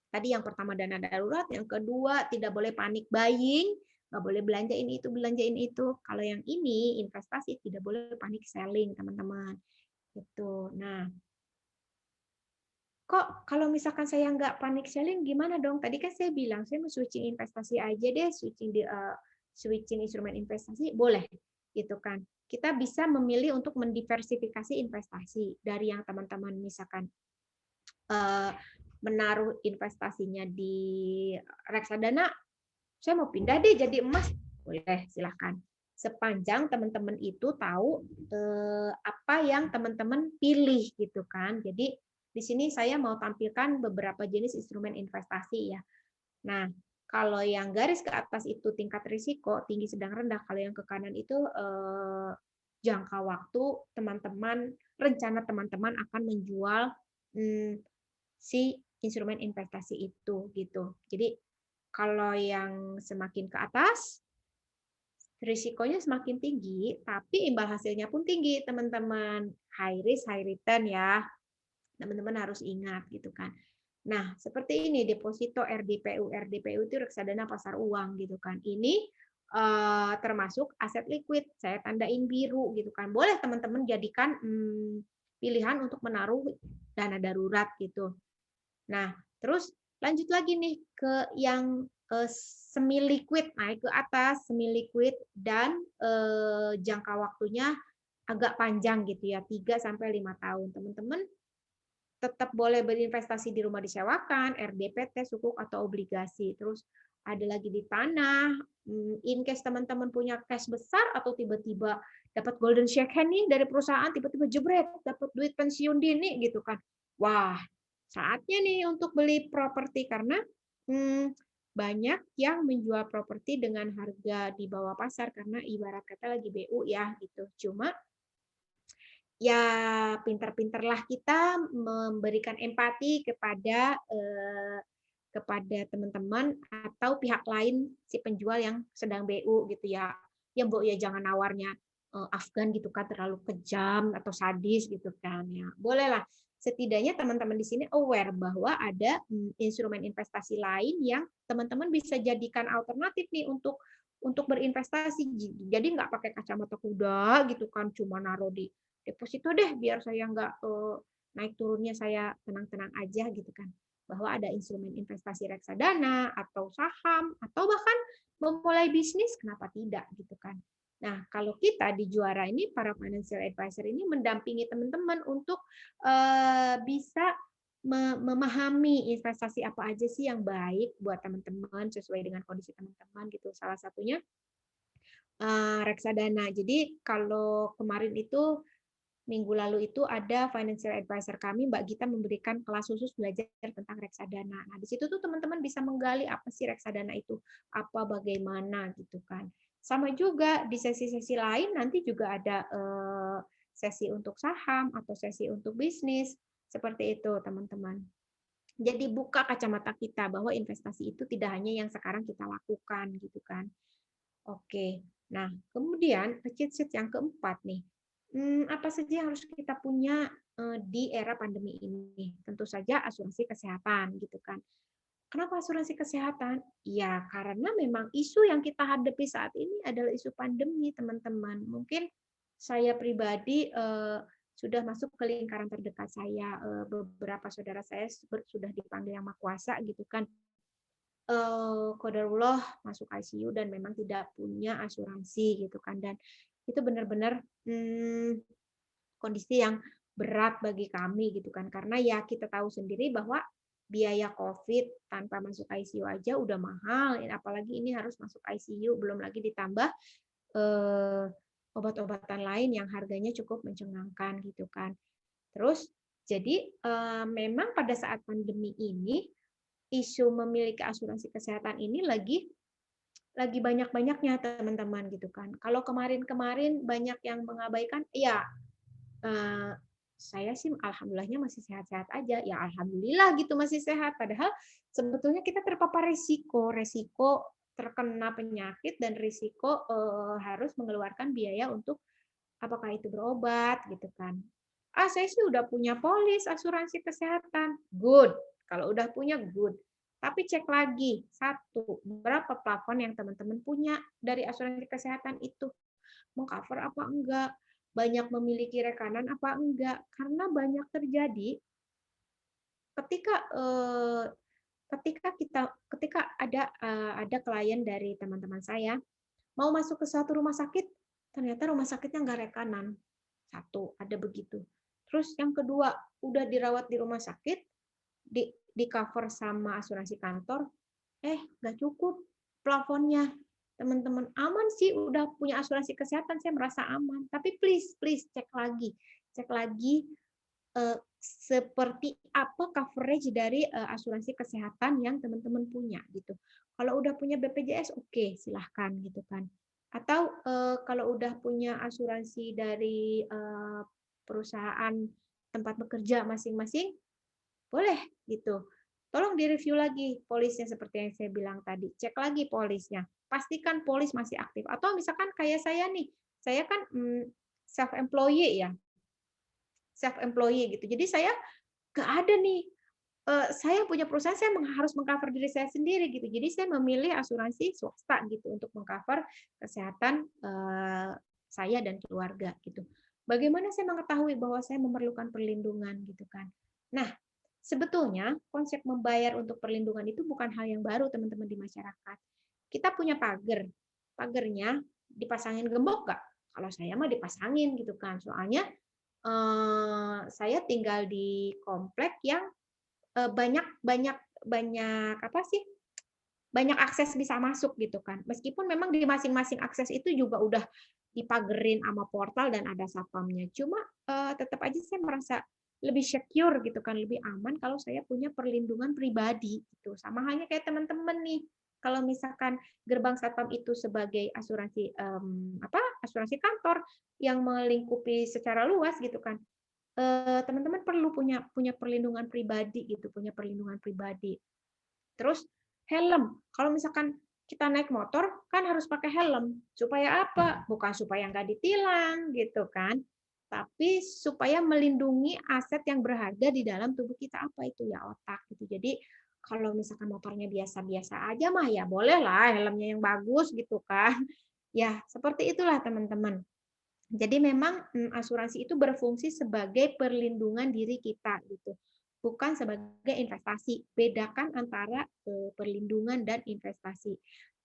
Speaker 2: Tadi yang pertama dana darurat, yang kedua tidak boleh panik buying, nggak boleh belanja ini itu, belanja ini itu. Kalau yang ini investasi tidak boleh panik selling, teman-teman. Gitu. Nah, kok kalau misalkan saya nggak panik selling gimana dong? Tadi kan saya bilang saya mau switching investasi aja deh, switching instrumen investasi boleh gitu kan. Kita bisa memilih untuk mendiversifikasi investasi dari yang teman-teman misalkan eh, menaruh investasinya di reksadana, saya mau pindah deh jadi emas, boleh silahkan. Sepanjang teman-teman itu tahu apa yang teman-teman pilih gitu kan. Jadi di sini saya mau tampilkan beberapa jenis instrumen investasi ya. Nah, kalau yang garis ke atas itu tingkat risiko tinggi, sedang, rendah. Kalau yang ke kanan itu jangka waktu teman-teman, rencana teman-teman akan menjual si instrumen investasi itu gitu. Jadi kalau yang semakin ke atas risikonya semakin tinggi, tapi imbal hasilnya pun tinggi, teman-teman. High risk, high return ya. Teman-teman harus ingat gitu kan. Nah, seperti ini deposito RDPU. RDPU itu reksadana pasar uang gitu kan. Ini termasuk aset liquid. Saya tandain biru gitu kan. Boleh teman-teman jadikan pilihan untuk menaruh dana darurat gitu. Nah, terus lanjut lagi nih ke yang semi liquid, naik ke atas semi liquid dan jangka waktunya agak panjang gitu ya, 3 sampai 5 tahun. Teman-teman tetap boleh berinvestasi di rumah disewakan, RDPT, sukuk atau obligasi. Terus ada lagi di tanah, in case teman-teman punya cash besar atau tiba-tiba dapat golden shake hand nih dari perusahaan, tiba-tiba jebret, dapat duit pensiun dini gitu kan. Wah, saatnya nih untuk beli properti karena banyak yang menjual properti dengan harga di bawah pasar karena ibarat kata lagi BU ya gitu. Cuma ya pintar-pintarlah kita memberikan empati kepada teman-teman atau pihak lain si penjual yang sedang BU gitu ya. Ya Bu ya jangan nawarnya Afgan gitu kan terlalu kejam atau sadis gitu kan ya. Bolehlah setidaknya teman-teman di sini aware bahwa ada instrumen investasi lain yang teman-teman bisa jadikan alternatif nih untuk berinvestasi. Jadi nggak pakai kacamata kuda gitu kan cuma naruh di deposito deh biar saya nggak naik turunnya saya tenang-tenang aja gitu kan. Bahwa ada instrumen investasi reksadana atau saham atau bahkan memulai bisnis kenapa tidak gitu kan. Nah, kalau kita di Juara ini para financial advisor ini mendampingi teman-teman untuk bisa memahami investasi apa aja sih yang baik buat teman-teman sesuai dengan kondisi teman-teman gitu. Salah satunya reksadana. Jadi kalau kemarin itu minggu lalu itu ada financial advisor kami, Mbak Gita memberikan kelas khusus belajar tentang reksadana. Nah, di situ tuh teman-teman bisa menggali apa sih reksadana itu, apa bagaimana gitu kan. Sama juga di sesi-sesi lain nanti juga ada sesi untuk saham atau sesi untuk bisnis, seperti itu teman-teman. Jadi buka kacamata kita bahwa investasi itu tidak hanya yang sekarang kita lakukan gitu kan. Oke. Nah, kemudian cheat sheet yang keempat nih. Apa saja yang harus kita punya di era pandemi ini? Tentu saja asuransi kesehatan gitu kan. Kenapa asuransi kesehatan? Ya, karena memang isu yang kita hadapi saat ini adalah isu pandemi, teman-teman. Mungkin saya pribadi sudah masuk ke lingkaran terdekat saya, beberapa saudara saya sudah dipanggil yang maha kuasa gitu kan. Qadarullah masuk ICU dan memang tidak punya asuransi gitu kan, dan itu benar-benar kondisi yang berat bagi kami gitu kan, karena ya kita tahu sendiri bahwa biaya COVID tanpa masuk ICU aja udah mahal, apalagi ini harus masuk ICU, belum lagi ditambah eh, obat-obatan lain yang harganya cukup mencengangkan gitu kan. Terus jadi memang pada saat pandemi ini isu memiliki asuransi kesehatan ini lagi banyak-banyaknya teman-teman gitu kan. Kalau kemarin-kemarin banyak yang mengabaikan, ya saya sih alhamdulillahnya masih sehat-sehat aja. Ya alhamdulillah gitu masih sehat. Padahal sebetulnya kita terpapar resiko terkena penyakit dan risiko harus mengeluarkan biaya untuk apakah itu berobat gitu kan. Saya sih udah punya polis asuransi kesehatan. Good. Kalau udah punya good. Tapi cek lagi, satu, berapa plafon yang teman-teman punya dari asuransi kesehatan itu? Mengcover apa enggak? Banyak memiliki rekanan apa enggak? Karena banyak terjadi ketika ketika ada klien dari teman-teman saya mau masuk ke suatu rumah sakit, ternyata rumah sakitnya enggak rekanan. Satu, ada begitu. Terus yang kedua, udah dirawat di rumah sakit, di cover sama asuransi kantor, nggak cukup plafonnya. Teman-teman aman sih, udah punya asuransi kesehatan, saya merasa aman. Tapi please cek lagi seperti apa coverage dari asuransi kesehatan yang teman-teman punya gitu. Kalau udah punya BPJS, oke, silahkan gitu kan. Atau kalau udah punya asuransi dari perusahaan tempat bekerja masing-masing, boleh gitu. Tolong direview lagi polisnya seperti yang saya bilang tadi. Cek lagi polisnya. Pastikan polis masih aktif. Atau misalkan kayak saya nih, saya kan self employee ya. Self employee gitu. Jadi saya nggak ada nih saya punya perusahaan, saya harus mengcover diri saya sendiri gitu. Jadi saya memilih asuransi swasta gitu untuk mengcover kesehatan saya dan keluarga gitu. Bagaimana saya mengetahui bahwa saya memerlukan perlindungan gitu kan? Nah, sebetulnya konsep membayar untuk perlindungan itu bukan hal yang baru teman-teman di masyarakat. Kita punya pagar, pagernya dipasangin gembok nggak? Kalau saya mah dipasangin gitu kan. Soalnya saya tinggal di komplek yang banyak banyak banyak apa sih, banyak akses bisa masuk gitu kan. Meskipun memang di masing-masing akses itu juga udah dipagerin sama portal dan ada satpamnya. Cuma tetap aja saya merasa lebih secure gitu kan, lebih aman kalau saya punya perlindungan pribadi gitu. Sama halnya kayak teman-teman nih. Kalau misalkan gerbang satpam itu sebagai asuransi asuransi kantor yang melingkupi secara luas gitu kan, teman-teman perlu punya perlindungan pribadi gitu, punya perlindungan pribadi. Terus helm, kalau misalkan kita naik motor kan harus pakai helm. Supaya apa? Bukan supaya nggak ditilang gitu kan, tapi supaya melindungi aset yang berharga di dalam tubuh kita, apa itu ya, otak gitu. Jadi kalau misalkan motornya biasa-biasa aja mah ya bolehlah helmnya yang bagus gitu kan. Ya, seperti itulah teman-teman. Jadi memang asuransi itu berfungsi sebagai perlindungan diri kita gitu, bukan sebagai investasi. Bedakan antara perlindungan dan investasi.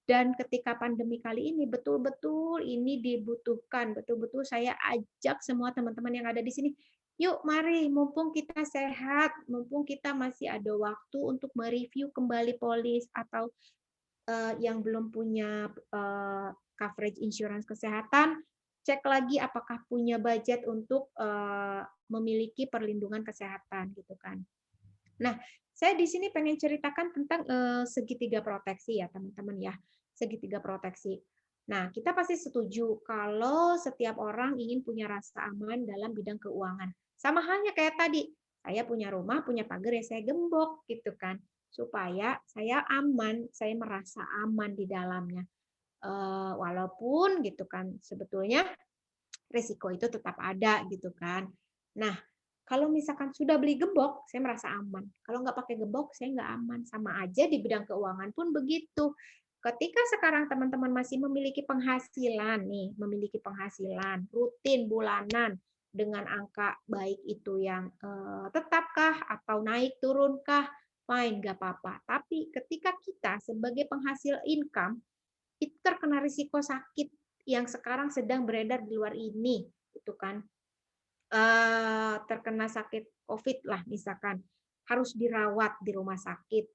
Speaker 2: Dan ketika pandemi kali ini betul-betul ini dibutuhkan, betul-betul saya ajak semua teman-teman yang ada di sini, yuk mari mumpung kita sehat, mumpung kita masih ada waktu untuk mereview kembali polis atau yang belum punya coverage insurance kesehatan, cek lagi apakah punya budget untuk memiliki perlindungan kesehatan gitu kan. Nah, saya di sini pengen ceritakan tentang segitiga proteksi ya teman-teman ya, segitiga proteksi. Nah, kita pasti setuju kalau setiap orang ingin punya rasa aman dalam bidang keuangan. Sama halnya kayak tadi, saya punya rumah, punya pagar ya saya gembok gitu kan, supaya saya aman, saya merasa aman di dalamnya. Walaupun gitu kan sebetulnya risiko itu tetap ada gitu kan. Nah, Kalau misalkan sudah beli gembok, saya merasa aman. Kalau nggak pakai gembok, saya nggak aman. Sama aja di bidang keuangan pun begitu. Ketika sekarang teman-teman masih memiliki penghasilan nih, memiliki penghasilan rutin bulanan dengan angka baik itu yang tetapkah atau naik turunkah, fine, nggak apa-apa. Tapi ketika kita sebagai penghasil income itu terkena risiko sakit yang sekarang sedang beredar di luar ini, itu kan terkena sakit COVID lah misalkan, harus dirawat di rumah sakit.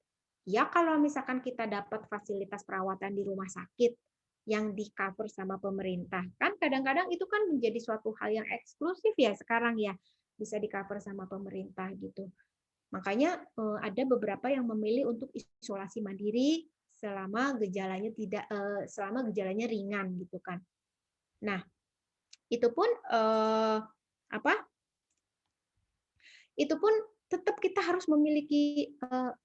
Speaker 2: Ya kalau misalkan kita dapat fasilitas perawatan di rumah sakit yang di-cover sama pemerintah, kan kadang-kadang itu kan menjadi suatu hal yang eksklusif ya sekarang ya, bisa di-cover sama pemerintah gitu. Makanya ada beberapa yang memilih untuk isolasi mandiri selama gejalanya ringan gitu kan. Nah, itu pun apa? Itu pun tetap kita harus memiliki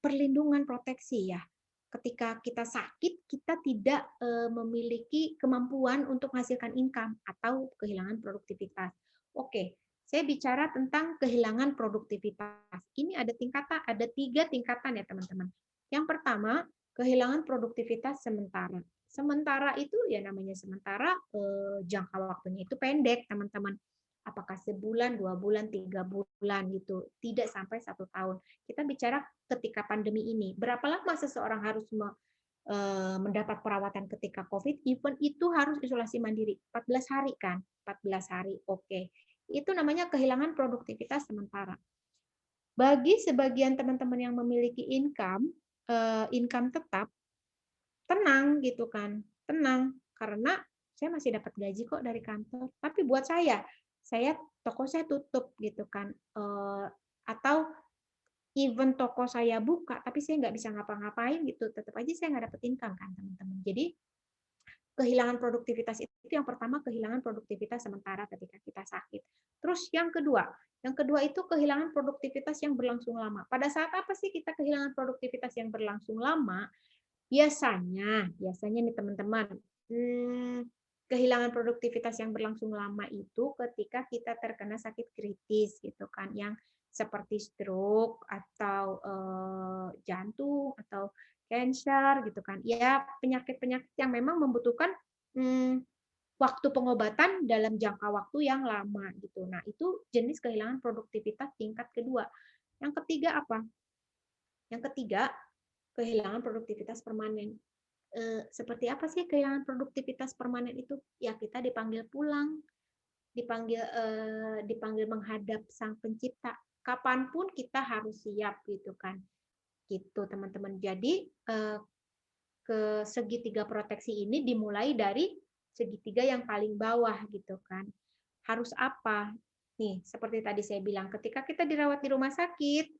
Speaker 2: perlindungan proteksi ya. Ketika kita sakit, kita tidak memiliki kemampuan untuk menghasilkan income atau kehilangan produktivitas. Oke, saya bicara tentang kehilangan produktivitas. Ini ada tingkatan, ada 3 tingkatan ya teman-teman. Yang pertama, kehilangan produktivitas sementara. Sementara itu ya namanya sementara, jangka waktunya itu pendek teman-teman. Apakah sebulan, 2 bulan, 3 bulan gitu, tidak sampai 1 tahun. Kita bicara ketika pandemi ini, berapa lama seseorang harus mendapat perawatan ketika COVID, even itu harus isolasi mandiri, 14 hari kan, 14 hari, oke. Itu namanya kehilangan produktivitas sementara. Bagi sebagian teman-teman yang memiliki income tetap, tenang gitu kan, tenang, karena saya masih dapat gaji kok dari kantor. Tapi buat saya toko saya tutup gitu kan, atau even toko saya buka, tapi saya nggak bisa ngapa-ngapain gitu, tetap aja saya nggak dapat income kan teman-teman. Jadi kehilangan produktivitas itu yang pertama, kehilangan produktivitas sementara ketika kita sakit. Terus yang kedua itu kehilangan produktivitas yang berlangsung lama. Pada saat apa sih kita kehilangan produktivitas yang berlangsung lama? Biasanya nih teman-teman, kehilangan produktivitas yang berlangsung lama itu ketika kita terkena sakit kritis gitu kan, yang seperti stroke atau jantung atau cancer gitu kan. Ya penyakit-penyakit yang memang membutuhkan waktu pengobatan dalam jangka waktu yang lama gitu. Nah, itu jenis kehilangan produktivitas tingkat kedua. Yang ketiga apa? Yang ketiga, kehilangan produktivitas permanen. Seperti apa sih kehilangan produktivitas permanen itu? Ya kita dipanggil pulang, dipanggil menghadap Sang Pencipta. Kapanpun kita harus siap gitu kan. Gitu teman-teman. Jadi ke segitiga proteksi ini dimulai dari segitiga yang paling bawah gitu kan. Harus apa? Nih, seperti tadi saya bilang, ketika kita dirawat di rumah sakit,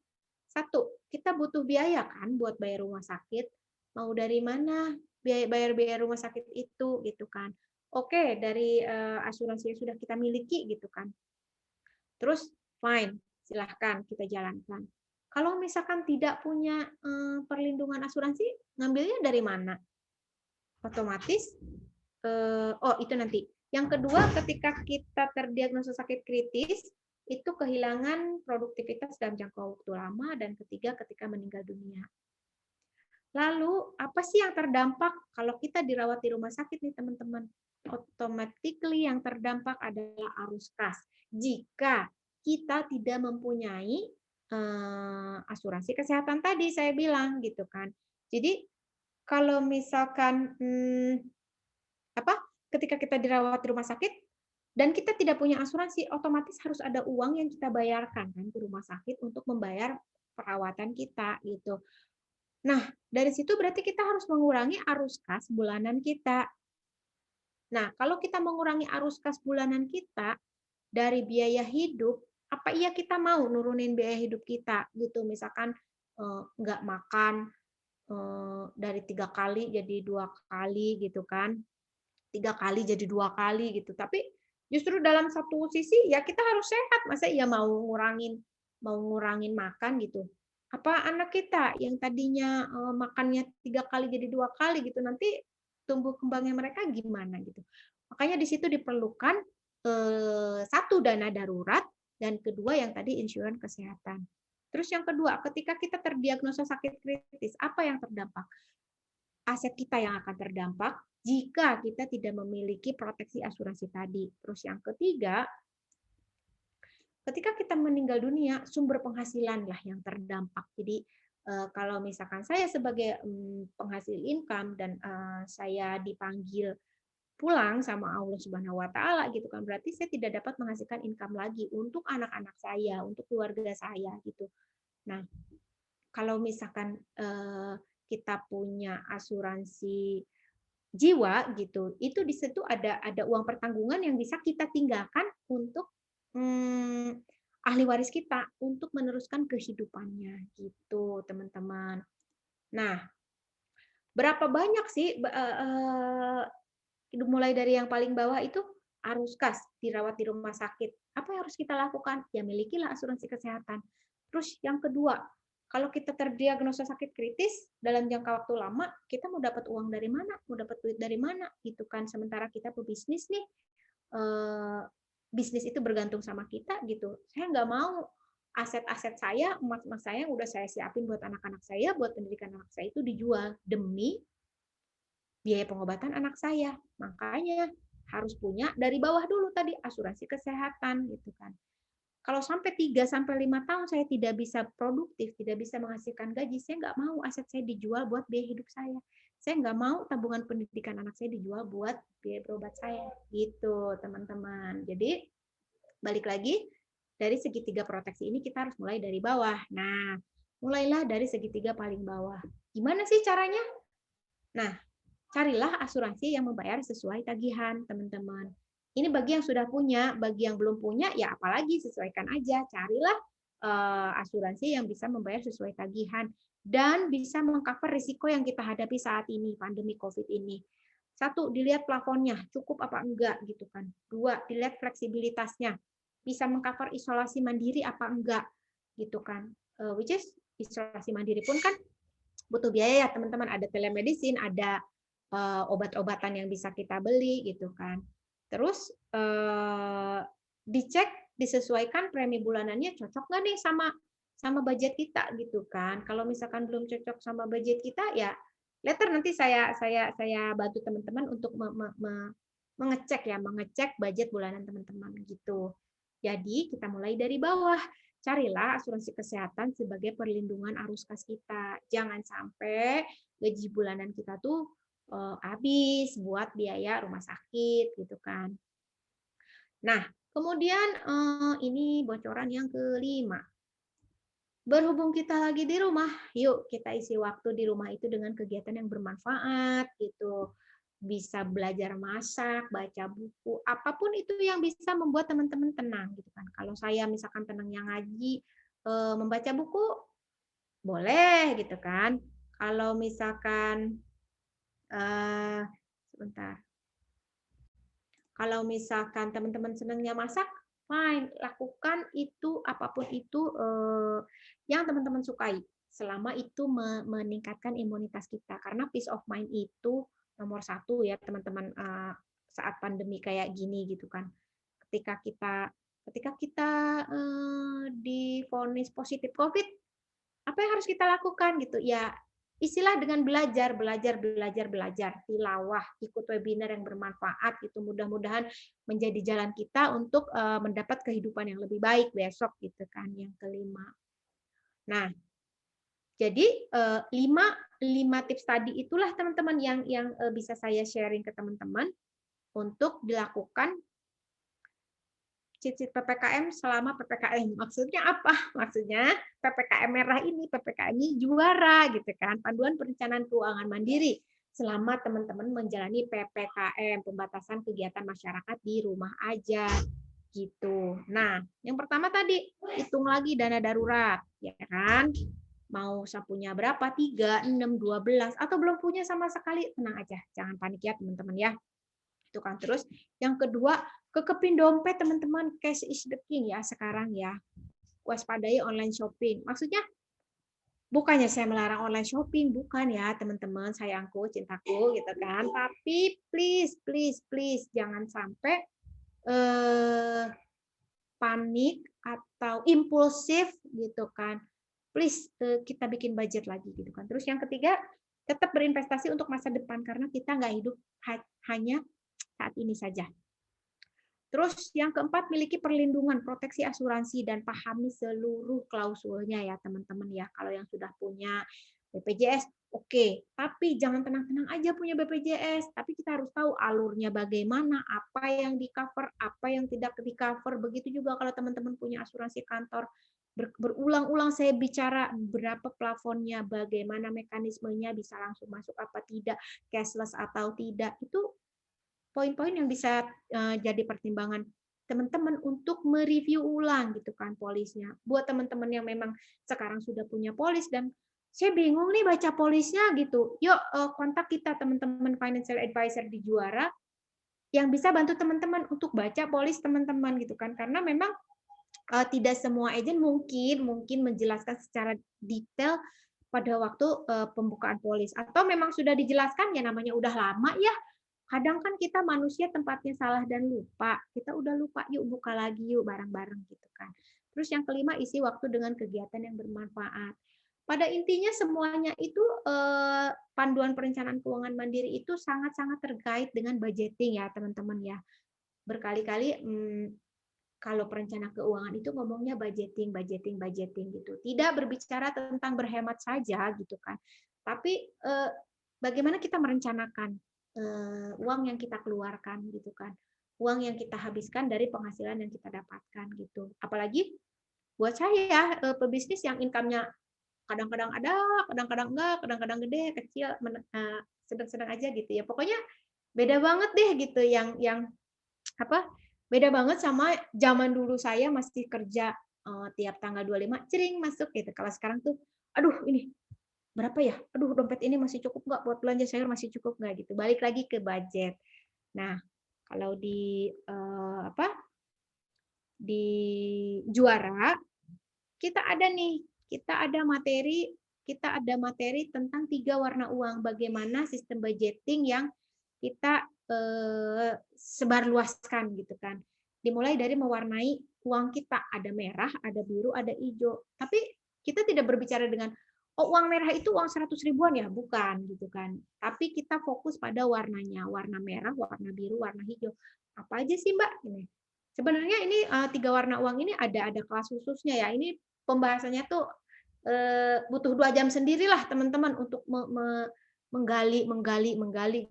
Speaker 2: satu, kita butuh biaya kan buat bayar rumah sakit. Mau dari mana bayar rumah sakit itu gitu kan. Oke, dari asuransi yang sudah kita miliki gitu kan. Terus fine, silahkan kita jalankan. Kalau misalkan tidak punya perlindungan asuransi, ngambilnya dari mana? Otomatis, itu nanti. Yang kedua, ketika kita terdiagnosa sakit kritis, itu kehilangan produktivitas dalam jangka waktu lama, dan ketiga, ketika meninggal dunia. Lalu, apa sih yang terdampak kalau kita dirawat di rumah sakit nih, teman-teman? Automatically yang terdampak adalah arus kas. Jika kita tidak mempunyai asuransi kesehatan tadi, saya bilang gitu kan. Jadi, kalau misalkan ketika kita dirawat di rumah sakit dan kita tidak punya asuransi, otomatis harus ada uang yang kita bayarkan kan ke rumah sakit untuk membayar perawatan kita gitu. Nah, dari situ berarti kita harus mengurangi arus kas bulanan kita. Nah, kalau kita mengurangi arus kas bulanan kita dari biaya hidup, apa iya kita mau nurunin biaya hidup kita gitu? Misalkan nggak makan dari 3 kali jadi 2 kali gitu kan. 3 kali jadi 2 kali gitu. Tapi justru dalam satu sisi ya kita harus sehat. Masa ya mau ngurangin makan gitu. Apa anak kita yang tadinya makannya 3 kali jadi 2 kali gitu, nanti tumbuh kembangnya mereka gimana gitu. Makanya di situ diperlukan satu, dana darurat, dan kedua yang tadi insurans kesehatan. Terus yang kedua, ketika kita terdiagnosa sakit kritis, apa yang terdampak? Aset kita yang akan terdampak jika kita tidak memiliki proteksi asuransi tadi. Terus yang ketiga, ketika kita meninggal dunia, sumber penghasilan lah yang terdampak. Jadi kalau misalkan saya sebagai penghasil income dan saya dipanggil pulang sama Allah Subhanahu wa taala gitu kan, berarti saya tidak dapat menghasilkan income lagi untuk anak-anak saya, untuk keluarga saya gitu. Nah, kalau misalkan kita punya asuransi jiwa gitu, itu di situ ada uang pertanggungan yang bisa kita tinggalkan untuk ahli waris kita untuk meneruskan kehidupannya gitu, teman-teman. Nah, berapa banyak sih mulai dari yang paling bawah itu arus kas, dirawat di rumah sakit. Apa yang harus kita lakukan? Ya milikilah asuransi kesehatan. Terus yang kedua, kalau kita terdiagnosa sakit kritis dalam jangka waktu lama, kita mau dapat uang dari mana? Mau dapat duit dari mana? Gitu kan. Sementara kita pebisnis nih, bisnis itu bergantung sama kita gitu. Saya nggak mau aset-aset saya, emas-emas saya yang udah saya siapin buat anak-anak saya, buat pendidikan anak saya itu dijual demi biaya pengobatan anak saya. Makanya harus punya dari bawah dulu tadi asuransi kesehatan gitu kan. Kalau sampai 3 sampai 5 tahun saya tidak bisa produktif, tidak bisa menghasilkan gaji, saya nggak mau aset saya dijual buat biaya hidup saya. Saya nggak mau tabungan pendidikan anak saya dijual buat biaya berobat saya. Gitu, teman-teman. Jadi, balik lagi, dari segitiga proteksi ini kita harus mulai dari bawah. Nah, mulailah dari segitiga paling bawah. Gimana sih caranya? Nah, carilah asuransi yang membayar sesuai tagihan, teman-teman. Ini bagi yang sudah punya, bagi yang belum punya, ya apalagi sesuaikan aja. Carilah asuransi yang bisa membayar sesuai tagihan dan bisa mengcover risiko yang kita hadapi saat ini, pandemi COVID ini. Satu, dilihat plafonnya, cukup apa enggak gitu kan. Dua, dilihat fleksibilitasnya, bisa mengcover isolasi mandiri apa enggak gitu kan. Which is isolasi mandiri pun kan butuh biaya ya teman-teman, ada telemedicine, ada obat-obatan yang bisa kita beli gitu kan. Terus dicek, disesuaikan premi bulanannya cocok nggak nih sama budget kita gitu kan. Kalau misalkan belum cocok sama budget kita ya later nanti saya bantu teman-teman untuk mengecek budget bulanan teman-teman gitu. Jadi kita mulai dari bawah. Carilah asuransi kesehatan sebagai perlindungan arus kas kita. Jangan sampai gaji bulanan kita tuh habis buat biaya rumah sakit gitu kan. Nah, kemudian ini bocoran yang kelima. Berhubung kita lagi di rumah, yuk kita isi waktu di rumah itu dengan kegiatan yang bermanfaat gitu. Bisa belajar masak, baca buku, apapun itu yang bisa membuat teman-teman tenang gitu kan. Kalau saya misalkan tenangnya ngaji, membaca buku boleh gitu kan. Kalau misalkan sebentar. Kalau misalkan teman-teman senangnya masak, fine, lakukan itu apapun itu yang teman-teman sukai selama itu meningkatkan imunitas kita karena peace of mind itu nomor satu ya teman-teman saat pandemi kayak gini gitu kan. Ketika kita divonis positif COVID, apa yang harus kita lakukan gitu ya, istilah dengan belajar, tilawah, ikut webinar yang bermanfaat gitu, mudah-mudahan menjadi jalan kita untuk mendapat kehidupan yang lebih baik besok gitu kan, yang kelima. Nah, jadi lima tips tadi itulah teman-teman yang bisa saya sharing ke teman-teman untuk dilakukan cicit PPKM selama PPKM. Maksudnya apa? Maksudnya PPKM merah ini, PPKM ini juara gitu kan. Panduan perencanaan keuangan mandiri selama teman-teman menjalani PPKM, pembatasan kegiatan masyarakat di rumah aja gitu. Nah, yang pertama tadi hitung lagi dana darurat, ya kan? Mau sapunya berapa? 3, 6, 12 atau belum punya sama sekali, tenang aja, jangan panik ya teman-teman ya. Itu kan. Terus yang kedua, kekepin dompet teman-teman, cash is the king ya sekarang ya. Waspadai online shopping. Maksudnya bukannya saya melarang online shopping, bukan ya teman-teman, sayangku, cintaku gitu kan. Tapi please jangan sampai panik atau impulsif gitu kan, please kita bikin budget lagi gitu kan. Terus yang ketiga, tetap berinvestasi untuk masa depan karena kita nggak hidup hanya saat ini saja. Terus yang keempat, miliki perlindungan, proteksi asuransi, dan pahami seluruh klausulnya ya teman-teman ya. Kalau yang sudah punya BPJS, oke. Tapi jangan tenang-tenang aja punya BPJS. Tapi kita harus tahu alurnya bagaimana, apa yang di-cover, apa yang tidak di-cover. Begitu juga kalau teman-teman punya asuransi kantor. Berulang-ulang saya bicara berapa plafonnya, bagaimana mekanismenya, bisa langsung masuk apa tidak, cashless atau tidak. Itu poin-poin yang bisa jadi pertimbangan teman-teman untuk mereview ulang gitu kan polisnya. Buat teman-teman yang memang sekarang sudah punya polis dan saya bingung nih baca polisnya gitu. Yuk kontak kita teman-teman financial advisor di Juara yang bisa bantu teman-teman untuk baca polis teman-teman gitu kan. Karena memang tidak semua agent mungkin menjelaskan secara detail pada waktu pembukaan polis atau memang sudah dijelaskan ya namanya udah lama ya. Kadang kan kita manusia tempatnya salah dan lupa. Kita udah lupa, yuk buka lagi yuk bareng-bareng gitu kan. Terus yang kelima, isi waktu dengan kegiatan yang bermanfaat. Pada intinya semuanya itu panduan perencanaan keuangan mandiri itu sangat-sangat terkait dengan budgeting ya teman-teman ya. Berkali-kali kalau perencana keuangan itu ngomongnya budgeting, budgeting, budgeting gitu. Tidak berbicara tentang berhemat saja gitu kan. Tapi bagaimana kita merencanakan uang yang kita keluarkan gitu kan, uang yang kita habiskan dari penghasilan yang kita dapatkan gitu. Apalagi buat saya pebisnis yang income-nya kadang-kadang ada, kadang-kadang enggak, kadang-kadang gede, kecil, sedang-sedang aja gitu ya. Pokoknya beda banget deh gitu yang apa? Beda banget sama zaman dulu saya masih kerja tiap tanggal 25 cering masuk gitu. Kalau sekarang tuh aduh ini berapa ya? Aduh, dompet ini masih cukup nggak buat belanja sayur, masih cukup nggak gitu. Balik lagi ke budget. Nah, kalau di di Juara kita ada nih, kita ada materi tentang 3 warna uang. Bagaimana sistem budgeting yang kita sebarluaskan gitu kan. Dimulai dari mewarnai uang kita, ada merah, ada biru, ada hijau. Tapi kita tidak berbicara dengan oh uang merah itu uang 100 ribuan ya, bukan gitu kan. Tapi kita fokus pada warnanya, warna merah, warna biru, warna hijau. Apa aja sih Mbak? Ini. Sebenarnya ini 3 warna uang ini ada kelas khususnya ya. Ini pembahasannya tuh butuh 2 jam sendirilah teman-teman untuk menggali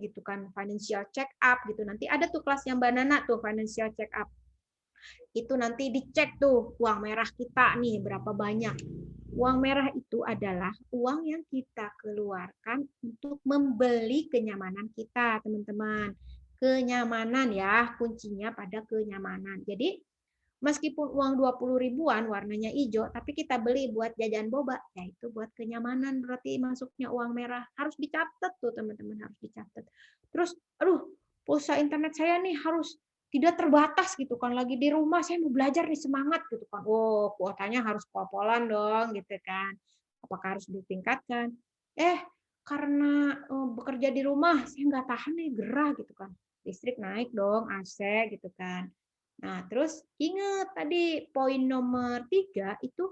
Speaker 2: gitu kan, financial check up gitu. Nanti ada tuh kelasnya Mbak Nana tuh financial check up. Itu nanti dicek tuh uang merah kita nih berapa banyak. Uang merah itu adalah uang yang kita keluarkan untuk membeli kenyamanan kita, teman-teman. Kenyamanan ya, kuncinya pada kenyamanan. Jadi meskipun uang 20 ribuan warnanya hijau, tapi kita beli buat jajan boba, yaitu buat kenyamanan, berarti masuknya uang merah. Harus dicatat tuh teman-teman, harus dicatat. Terus, aduh, pulsa internet saya nih harus tidak terbatas gitu kan, lagi di rumah saya mau belajar nih semangat gitu kan. Oh, kuotanya harus pol-polan dong gitu kan. Apakah harus ditingkatkan? Karena bekerja di rumah saya nggak tahan nih gerah gitu kan. Listrik naik dong, AC gitu kan. Nah, terus ingat tadi poin nomor 3 itu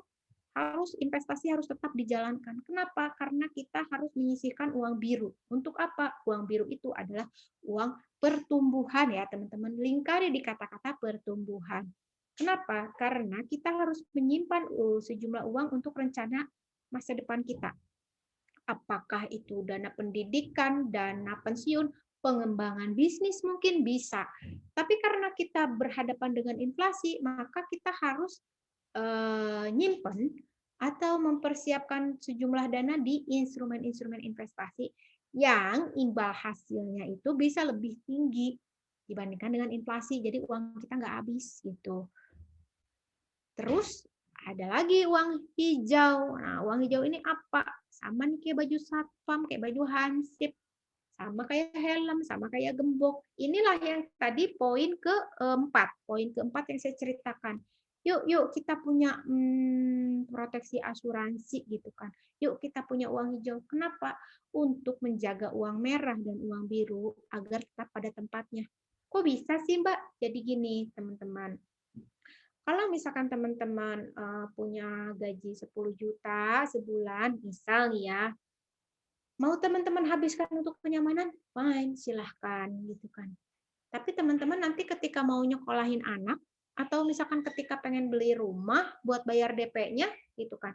Speaker 2: investasi harus tetap dijalankan. Kenapa? Karena kita harus menyisihkan uang biru. Untuk apa? Uang biru itu adalah uang pertumbuhan ya, teman-teman. Lingkari di kata-kata pertumbuhan. Kenapa? Karena kita harus menyimpan sejumlah uang untuk rencana masa depan kita. Apakah itu dana pendidikan, dana pensiun, pengembangan bisnis mungkin bisa. Tapi karena kita berhadapan dengan inflasi, maka kita harus nyimpen atau mempersiapkan sejumlah dana di instrumen-instrumen investasi yang imbal hasilnya itu bisa lebih tinggi dibandingkan dengan inflasi. Jadi uang kita nggak habis gitu. Terus ada lagi uang hijau. Nah, uang hijau ini apa? Sama nih kayak baju satpam, kayak baju hansip, sama kayak helm, sama kayak gembok. Inilah yang tadi poin keempat. Poin keempat yang saya ceritakan. Yuk kita punya proteksi asuransi gitu kan. Yuk kita punya uang hijau. Kenapa? Untuk menjaga uang merah dan uang biru agar tetap pada tempatnya. Kok bisa sih Mbak? Jadi gini teman-teman. Kalau misalkan teman-teman punya gaji 10 juta sebulan, misal nih ya, mau teman-teman habiskan untuk kenyamanan, fine, silahkan gitu kan. Tapi teman-teman nanti ketika mau nyekolahin anak, atau misalkan ketika pengen beli rumah buat bayar DP-nya gitu kan,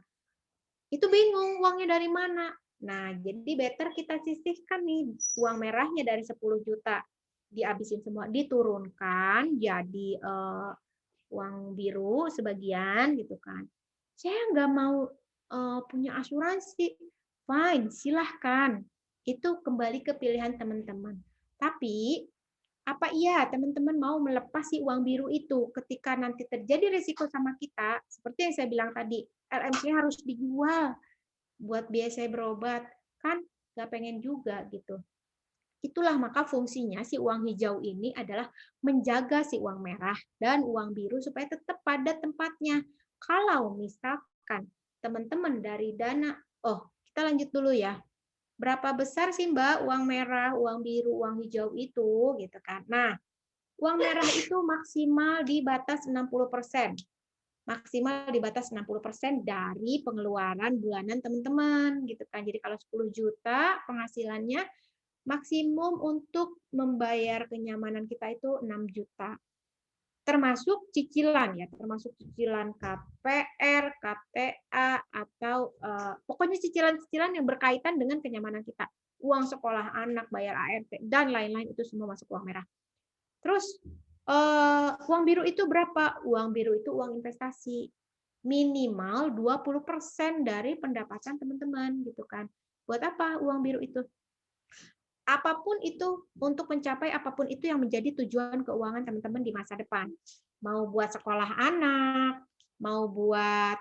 Speaker 2: itu bingung uangnya dari mana. Nah, jadi better kita sisihkan nih uang merahnya dari 10 juta. Dihabisin semua, diturunkan jadi uang biru sebagian gitu kan. Saya nggak mau punya asuransi. Fine, silahkan. Itu kembali ke pilihan teman-teman. Tapi apa iya teman-teman mau melepas si uang biru itu ketika nanti terjadi risiko sama kita, seperti yang saya bilang tadi, LMC harus dijual buat biaya saya berobat, kan nggak pengen juga gitu. Itulah maka fungsinya si uang hijau ini adalah menjaga si uang merah dan uang biru supaya tetap pada tempatnya. Kalau misalkan teman-teman dari dana, oh kita lanjut dulu ya. Berapa besar sih Mbak uang merah, uang biru, uang hijau itu gitu kan. Nah, uang merah itu maksimal di batas 60%. Maksimal di batas 60% dari pengeluaran bulanan teman-teman gitu kan. Jadi kalau 10 juta penghasilannya, maksimum untuk membayar kenyamanan kita itu 6 juta. Termasuk cicilan ya, termasuk cicilan KPR, KTA, atau pokoknya cicilan-cicilan yang berkaitan dengan kenyamanan kita. Uang sekolah anak, bayar ART, dan lain-lain itu semua masuk uang merah. Terus uang biru itu berapa? Uang biru itu uang investasi. Minimal 20% dari pendapatan teman-teman gitu kan. Buat apa uang biru itu? Apapun itu, untuk mencapai apapun itu yang menjadi tujuan keuangan teman-teman di masa depan. Mau buat sekolah anak, mau buat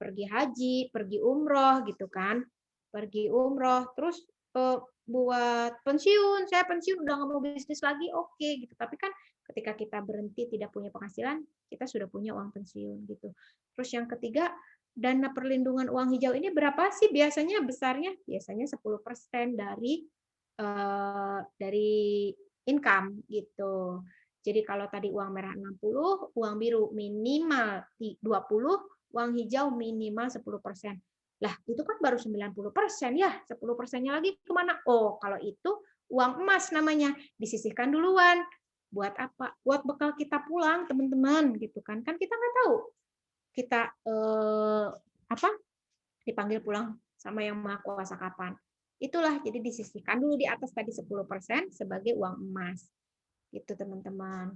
Speaker 2: pergi haji, pergi umroh gitu kan. Pergi umroh, terus buat pensiun, saya pensiun udah nggak mau bisnis lagi, oke gitu. Tapi kan ketika kita berhenti tidak punya penghasilan, kita sudah punya uang pensiun gitu. Terus yang ketiga, dana perlindungan uang hijau ini berapa sih biasanya besarnya? Biasanya 10% dari income gitu. Jadi kalau tadi uang merah 60, uang biru minimal 20, uang hijau minimal 10%. Lah, itu kan baru 90% ya. 10%-nya lagi kemana? Oh, kalau itu uang emas namanya. Disisihkan duluan. Buat apa? Buat bekal kita pulang, teman-teman, gitu kan. Kan kita nggak tahu kita apa dipanggil pulang sama yang Maha Kuasa kapan. Itulah, jadi disisihkan dulu di atas tadi 10% sebagai uang emas. Gitu, teman-teman.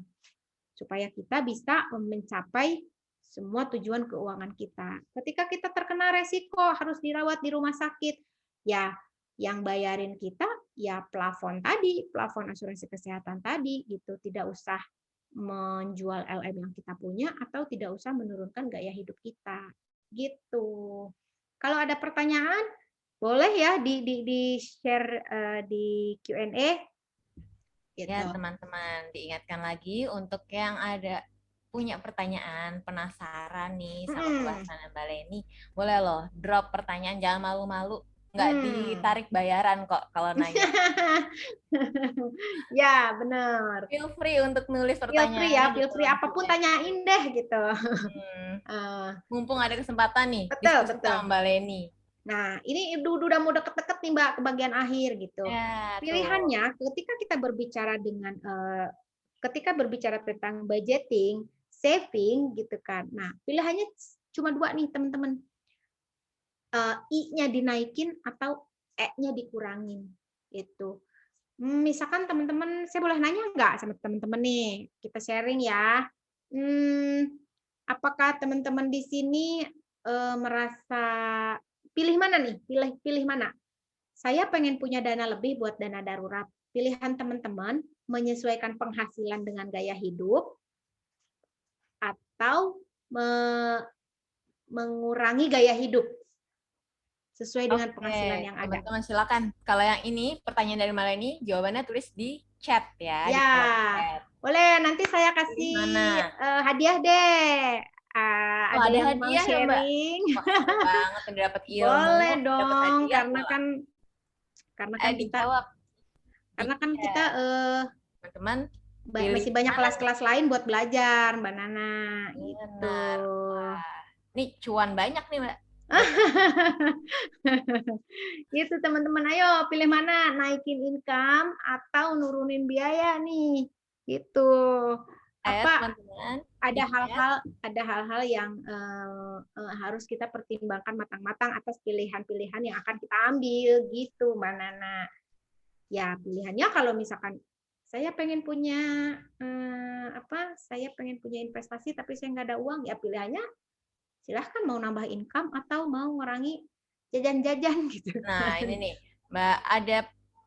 Speaker 2: Supaya kita bisa mencapai semua tujuan keuangan kita. Ketika kita terkena resiko harus dirawat di rumah sakit, ya yang bayarin kita ya plafon tadi, plafon asuransi kesehatan tadi gitu. Tidak usah menjual LM yang kita punya atau tidak usah menurunkan gaya hidup kita. Gitu. Kalau ada pertanyaan, boleh ya di share di Q&A. Gitu.
Speaker 1: Ya, teman-teman, diingatkan lagi untuk yang ada punya pertanyaan, penasaran nih sama pembahasan Mbak Leni, boleh loh drop pertanyaan, jangan malu-malu, nggak ditarik bayaran kok kalau nanya.
Speaker 2: Ya, benar.
Speaker 1: Feel free untuk nulis pertanyaannya
Speaker 2: Feel free apapun tanyain deh gitu.
Speaker 1: Mumpung ada kesempatan nih,
Speaker 2: betul.
Speaker 1: sama Mbak Leni.
Speaker 2: Nah, ini udah mau deket-deket nih Mbak ke bagian akhir gitu.
Speaker 1: Ya,
Speaker 2: pilihannya ketika kita berbicara tentang budgeting, saving gitu kan. Nah, pilihannya cuma dua nih teman-teman. I-nya dinaikin atau E-nya dikurangin gitu. Misalkan teman-teman, saya boleh nanya nggak sama teman-teman nih? Kita sharing ya. Apakah teman-teman di sini merasa pilih mana nih? Pilih mana? Saya pengen punya dana lebih buat dana darurat. Pilihan teman-teman menyesuaikan penghasilan dengan gaya hidup atau mengurangi gaya hidup sesuai dengan penghasilan yang ada.
Speaker 1: Teman-teman silakan. Kalau yang ini pertanyaan dari Maleni, jawabannya tulis di chat ya.
Speaker 2: Ya, boleh. Nanti saya kasih hadiah deh. Ada yang mau sharing.
Speaker 1: Wah, banget dapat ilmu.
Speaker 2: Boleh dong, karena kan kita
Speaker 1: teman-teman
Speaker 2: Masih banyak kelas-kelas lain buat belajar, Mbak Nana, gitu.
Speaker 1: Benar. Wah, nih cuan banyak nih, Mbak.
Speaker 2: Gitu teman-teman, ayo pilih mana, naikin income atau nurunin biaya nih, gitu.
Speaker 1: Ayo
Speaker 2: Apa
Speaker 1: teman-teman,
Speaker 2: ada hal-hal yang harus kita pertimbangkan matang-matang atas pilihan-pilihan yang akan kita ambil, gitu Mbak Nana. Ya pilihannya kalau misalkan saya pengen punya saya pengen punya investasi tapi saya nggak ada uang, ya pilihannya silahkan mau nambah income atau mau ngurangi jajan-jajan gitu
Speaker 1: Nah,
Speaker 2: kan.
Speaker 1: ini nih, Mbak,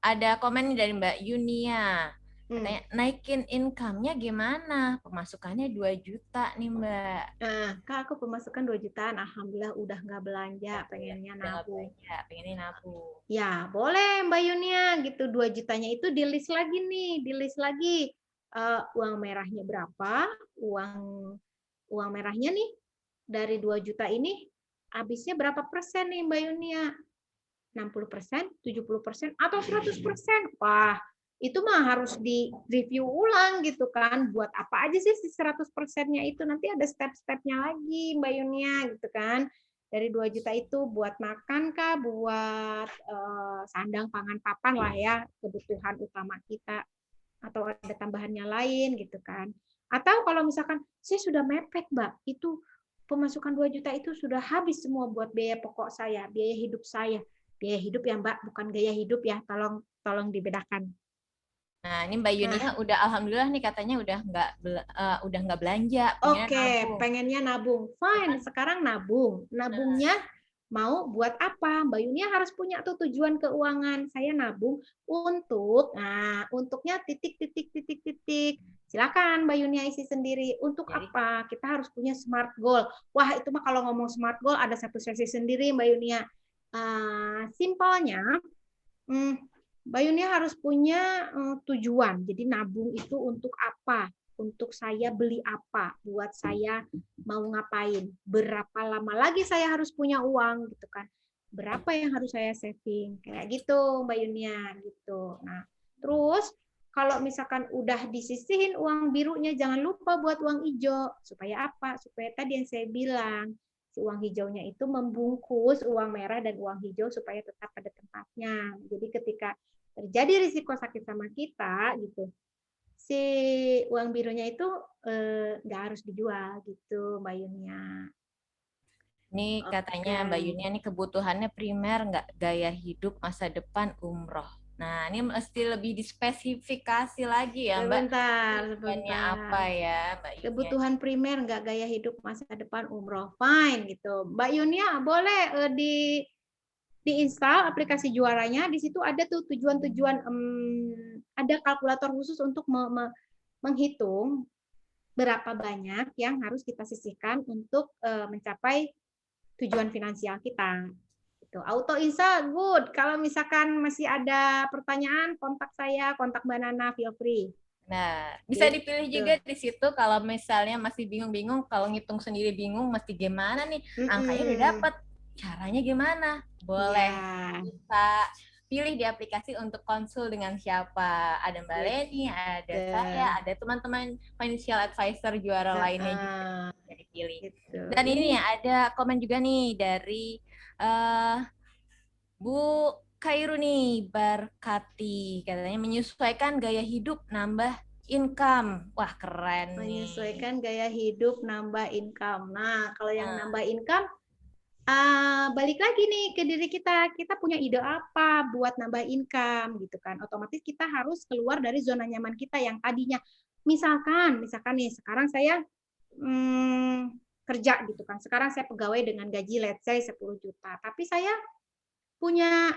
Speaker 1: ada komen nih dari Mbak Yunia.
Speaker 2: Hmm.
Speaker 1: Katanya, naikin income-nya gimana? Pemasukannya 2 juta nih, Mbak.
Speaker 2: Nah, Kak, aku pemasukan 2 jutaan, alhamdulillah udah nggak belanja,
Speaker 1: Ya,
Speaker 2: pengennya
Speaker 1: udah nggak
Speaker 2: nabung.
Speaker 1: belanja, pengennya nabung.
Speaker 2: Ya, boleh Mbak Yunia gitu. 2 jutanya itu di list lagi nih, di list lagi. Uang merahnya berapa? Uang merahnya nih dari 2 juta ini habisnya berapa persen nih Mbak Yunia? 60%, 70%, atau 100%. Wah, itu mah harus di-review ulang gitu kan. Buat apa aja sih si 100%-nya itu? Nanti ada step-stepnya lagi Mbak Yunia gitu kan. Dari 2 juta itu buat makan kah, buat sandang pangan papan lah ya, kebutuhan utama kita, atau ada tambahannya lain gitu kan. Atau kalau misalkan saya sudah mepet Mbak, itu pemasukan 2 juta itu sudah habis semua buat biaya pokok saya, biaya hidup saya. Biaya hidup ya Mbak, bukan gaya hidup ya, tolong dibedakan.
Speaker 1: Nah, ini Mbak Yunia
Speaker 2: Nah,
Speaker 1: udah alhamdulillah nih katanya udah nggak belanja, pengennya
Speaker 2: oke,
Speaker 1: nabung.
Speaker 2: pengennya nabung. Fine, sekarang nabung.
Speaker 1: Nah,
Speaker 2: Nabungnya mau buat apa? Mbak Yunia harus punya tuh tujuan keuangan. Saya nabung untuknya titik, titik, titik, titik. Silakan Mbak Yunia isi sendiri. Untuk
Speaker 1: jadi
Speaker 2: apa? Kita harus punya smart goal. Wah, itu mah kalau ngomong smart goal ada satu sesi sendiri Mbak Yunia. Simpelnya, Mbak Yunia harus punya tujuan. Jadi nabung itu untuk apa? Untuk saya beli apa? Buat saya mau ngapain? Berapa lama lagi saya harus punya uang gitu kan? Berapa yang harus saya saving? Kayak gitu Mbak Yunia gitu. Nah, terus kalau misalkan udah disisihin uang birunya, jangan lupa buat uang hijau. Supaya apa? Supaya tadi yang saya bilang, si uang hijaunya itu membungkus uang merah dan uang hijau supaya tetap pada tempatnya. Jadi ketika terjadi risiko sakit sama kita gitu, si uang birunya itu nggak harus dijual gitu Mbak Yunia.
Speaker 1: ini katanya
Speaker 2: Oke.
Speaker 1: Mbak Yunia nih kebutuhannya primer nggak gaya hidup masa depan umroh. Nah, ini mesti lebih dispesifikasi lagi ya, Mbak.
Speaker 2: Sebentar,
Speaker 1: Tujuannya apa
Speaker 2: sebentar.
Speaker 1: ya, Mbak Yunia?
Speaker 2: Kebutuhan primer nggak gaya hidup masa depan umroh. Fine gitu. Mbak Yunia boleh diinstal aplikasi juaranya. Di situ ada tuh tujuan-tujuan, ada kalkulator khusus untuk menghitung berapa banyak yang harus kita sisihkan untuk mencapai tujuan finansial kita. Itu auto install good. Kalau misalkan masih ada pertanyaan, kontak saya, kontak Mbak Nana, feel free.
Speaker 1: Nah, bisa dipilih
Speaker 2: Gitu.
Speaker 1: juga di situ kalau misalnya masih bingung-bingung, kalau ngitung sendiri bingung, mesti gimana nih? Angkanya udah dapet, caranya gimana? Boleh
Speaker 2: Ya,
Speaker 1: bisa pilih di aplikasi untuk konsul dengan siapa. Ada Mbak Leni, ada saya, ada teman-teman financial advisor juara lainnya juga bisa dipilih.
Speaker 2: gitu.
Speaker 1: Dan ini
Speaker 2: Ini
Speaker 1: ya ada komen juga nih dari Bu Kairuni Barkati, katanya menyesuaikan gaya hidup nambah income. Wah, keren nih.
Speaker 2: menyesuaikan gaya hidup, nambah income. Nah, kalau yang
Speaker 1: Nah,
Speaker 2: nambah income, balik lagi nih ke diri kita. Kita punya ide apa buat nambah income gitu kan? Otomatis kita harus keluar dari zona nyaman kita yang tadinya. Misalkan nih, sekarang saya kerja gitu kan. Sekarang saya pegawai dengan gaji let's say 10 juta. Tapi saya punya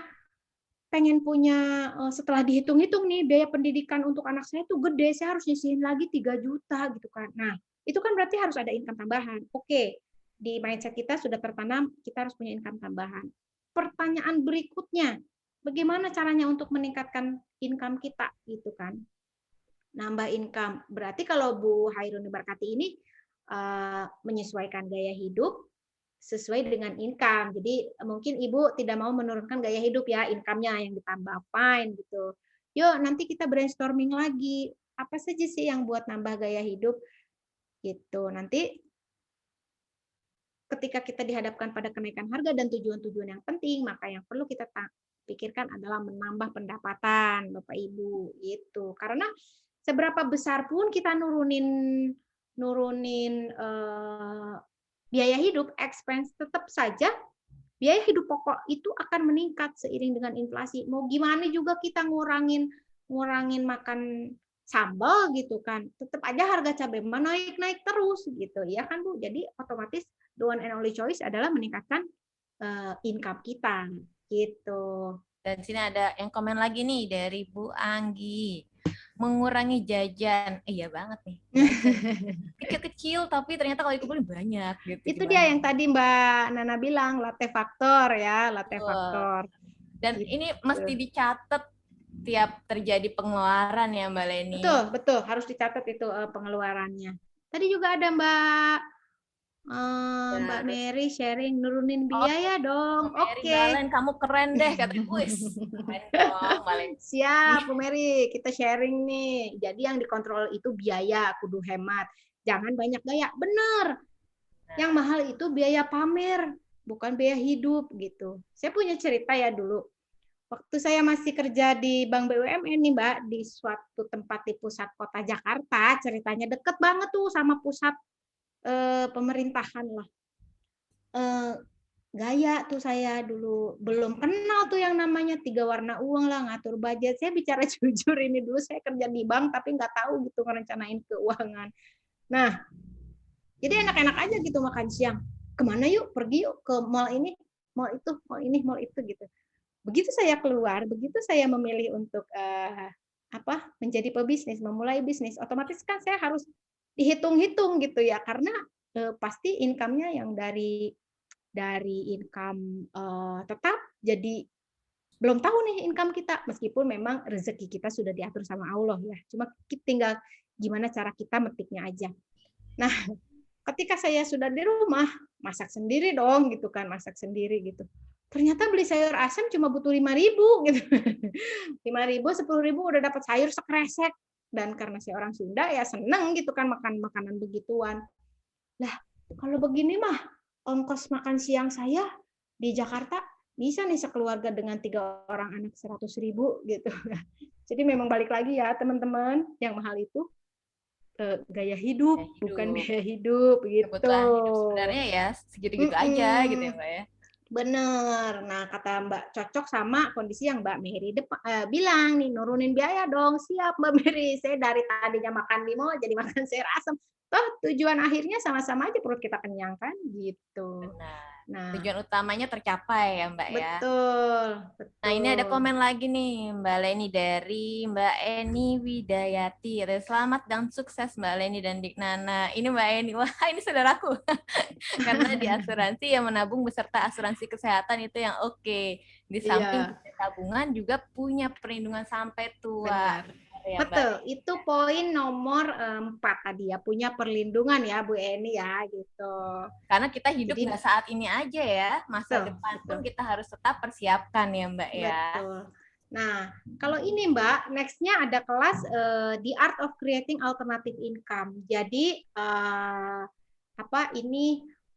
Speaker 2: pengen punya setelah dihitung-hitung nih biaya pendidikan untuk anak saya tuh gede, saya harus nyisihin lagi 3 juta gitu kan. Nah, itu kan berarti harus ada income tambahan. Oke, di mindset kita sudah tertanam kita harus punya income tambahan. Pertanyaan berikutnya, bagaimana caranya untuk meningkatkan income kita gitu kan? Nambah income. Berarti kalau Bu Hairuni Barkati ini menyesuaikan gaya hidup sesuai dengan income. Jadi mungkin Ibu tidak mau menurunkan gaya hidup ya, income-nya yang ditambah, fine gitu. Yuk nanti kita brainstorming lagi. apa saja sih yang buat nambah gaya hidup gitu. Nanti ketika kita dihadapkan pada kenaikan harga dan tujuan-tujuan yang penting, maka yang perlu kita pikirkan adalah menambah pendapatan, Bapak Ibu, gitu. Karena seberapa besar pun kita nurunin nurunin biaya hidup, expense, tetap saja biaya hidup pokok itu akan meningkat seiring dengan inflasi. Mau gimana juga kita ngurangin ngurangin makan sambal gitu kan, tetap aja harga cabai naik terus gitu ya kan Bu. Jadi otomatis the one and only choice adalah meningkatkan income kita gitu.
Speaker 1: Dan di sini ada yang komen lagi nih dari Bu Anggi. Mengurangi jajan. Iya banget nih. Kecil-kecil tapi ternyata kalau dikumpulin banyak gitu.
Speaker 2: Itu
Speaker 1: Gimana?
Speaker 2: dia yang tadi Mbak Nana bilang, latte faktor ya, latte faktor.
Speaker 1: Dan
Speaker 2: gitu.
Speaker 1: ini mesti dicatat tiap terjadi pengeluaran ya Mbak Leni.
Speaker 2: Betul, harus dicatat itu pengeluarannya. Tadi juga ada Mbak Mary sharing nurunin biaya dong.
Speaker 1: Mary
Speaker 2: Oke.
Speaker 1: Balen, kamu keren deh katanya. Wis, keren dong Balen.
Speaker 2: Siap, Bu Mary, kita sharing nih. Jadi yang dikontrol itu biaya, kudu hemat. Jangan banyak gaya. Bener. Yang mahal itu biaya pamer, bukan biaya hidup gitu. Saya punya cerita ya dulu. Waktu saya masih kerja di Bank BUMN nih Mbak, di suatu tempat di pusat kota Jakarta, ceritanya deket banget tuh sama pusat pemerintahan lah. Gaya tuh saya dulu belum kenal tuh yang namanya 3 warna uang lah, ngatur budget. Saya bicara jujur ini dulu saya kerja di bank tapi nggak tahu gitu ngerencanain keuangan. Nah, jadi enak-enak aja gitu makan siang. Kemana yuk? Pergi yuk ke mall ini, mall itu, mall ini, mall itu gitu. Begitu saya keluar, begitu saya memilih untuk menjadi pebisnis, memulai bisnis, otomatis kan saya harus dihitung-hitung gitu ya, karena pasti income-nya yang dari income tetap, jadi belum tahu nih income kita, meskipun memang rezeki kita sudah diatur sama Allah ya, cuma tinggal gimana cara kita metiknya aja. Nah, ketika saya sudah di rumah, masak sendiri dong gitu kan, masak sendiri gitu. Ternyata beli sayur asem cuma butuh 5.000 gitu. 5.000, 10.000 udah dapat sayur sekresek. Dan karena saya orang Sunda ya seneng gitu kan makan makanan begituan. Lah, kalau begini mah ongkos makan siang saya di Jakarta bisa nih sekeluarga dengan 3 orang anak 100.000 gitu. Jadi memang balik lagi ya teman-teman, yang mahal itu gaya hidup, bukan biaya hidup gitu.
Speaker 1: Kebutuhan hidup sebenarnya ya segitu-gitu aja gitu ya Mbak ya.
Speaker 2: Bener. Nah, kata Mbak cocok sama kondisi yang Mbak Mary bilang nih, nurunin biaya dong. Siap Mbak Mary, saya dari tadinya makan di mall jadi makan sayur asem. Toh tujuan akhirnya sama-sama aja perut kita kenyang kan gitu.
Speaker 1: Benar.
Speaker 2: Nah,
Speaker 1: tujuan utamanya tercapai ya Mbak ya.
Speaker 2: Betul.
Speaker 1: Nah ini ada komen lagi nih Mbak Leni dari Mbak Eni Widayati. Selamat dan sukses Mbak Leni dan Diknana. Ini Mbak Eni, wah ini saudaraku. Karena di asuransi yang menabung beserta asuransi kesehatan itu yang oke. Di samping tabungan juga punya perlindungan sampai tua.
Speaker 2: Benar. Ya, betul, itu poin nomor 4 tadi ya, punya perlindungan ya Bu Eni ya gitu.
Speaker 1: Karena kita hidup nggak saat ini aja ya, masa depan pun kita harus tetap persiapkan ya Mbak ya.
Speaker 2: Betul. Nah, kalau ini Mbak, next-nya ada kelas The Art of Creating Alternative Income. Jadi ini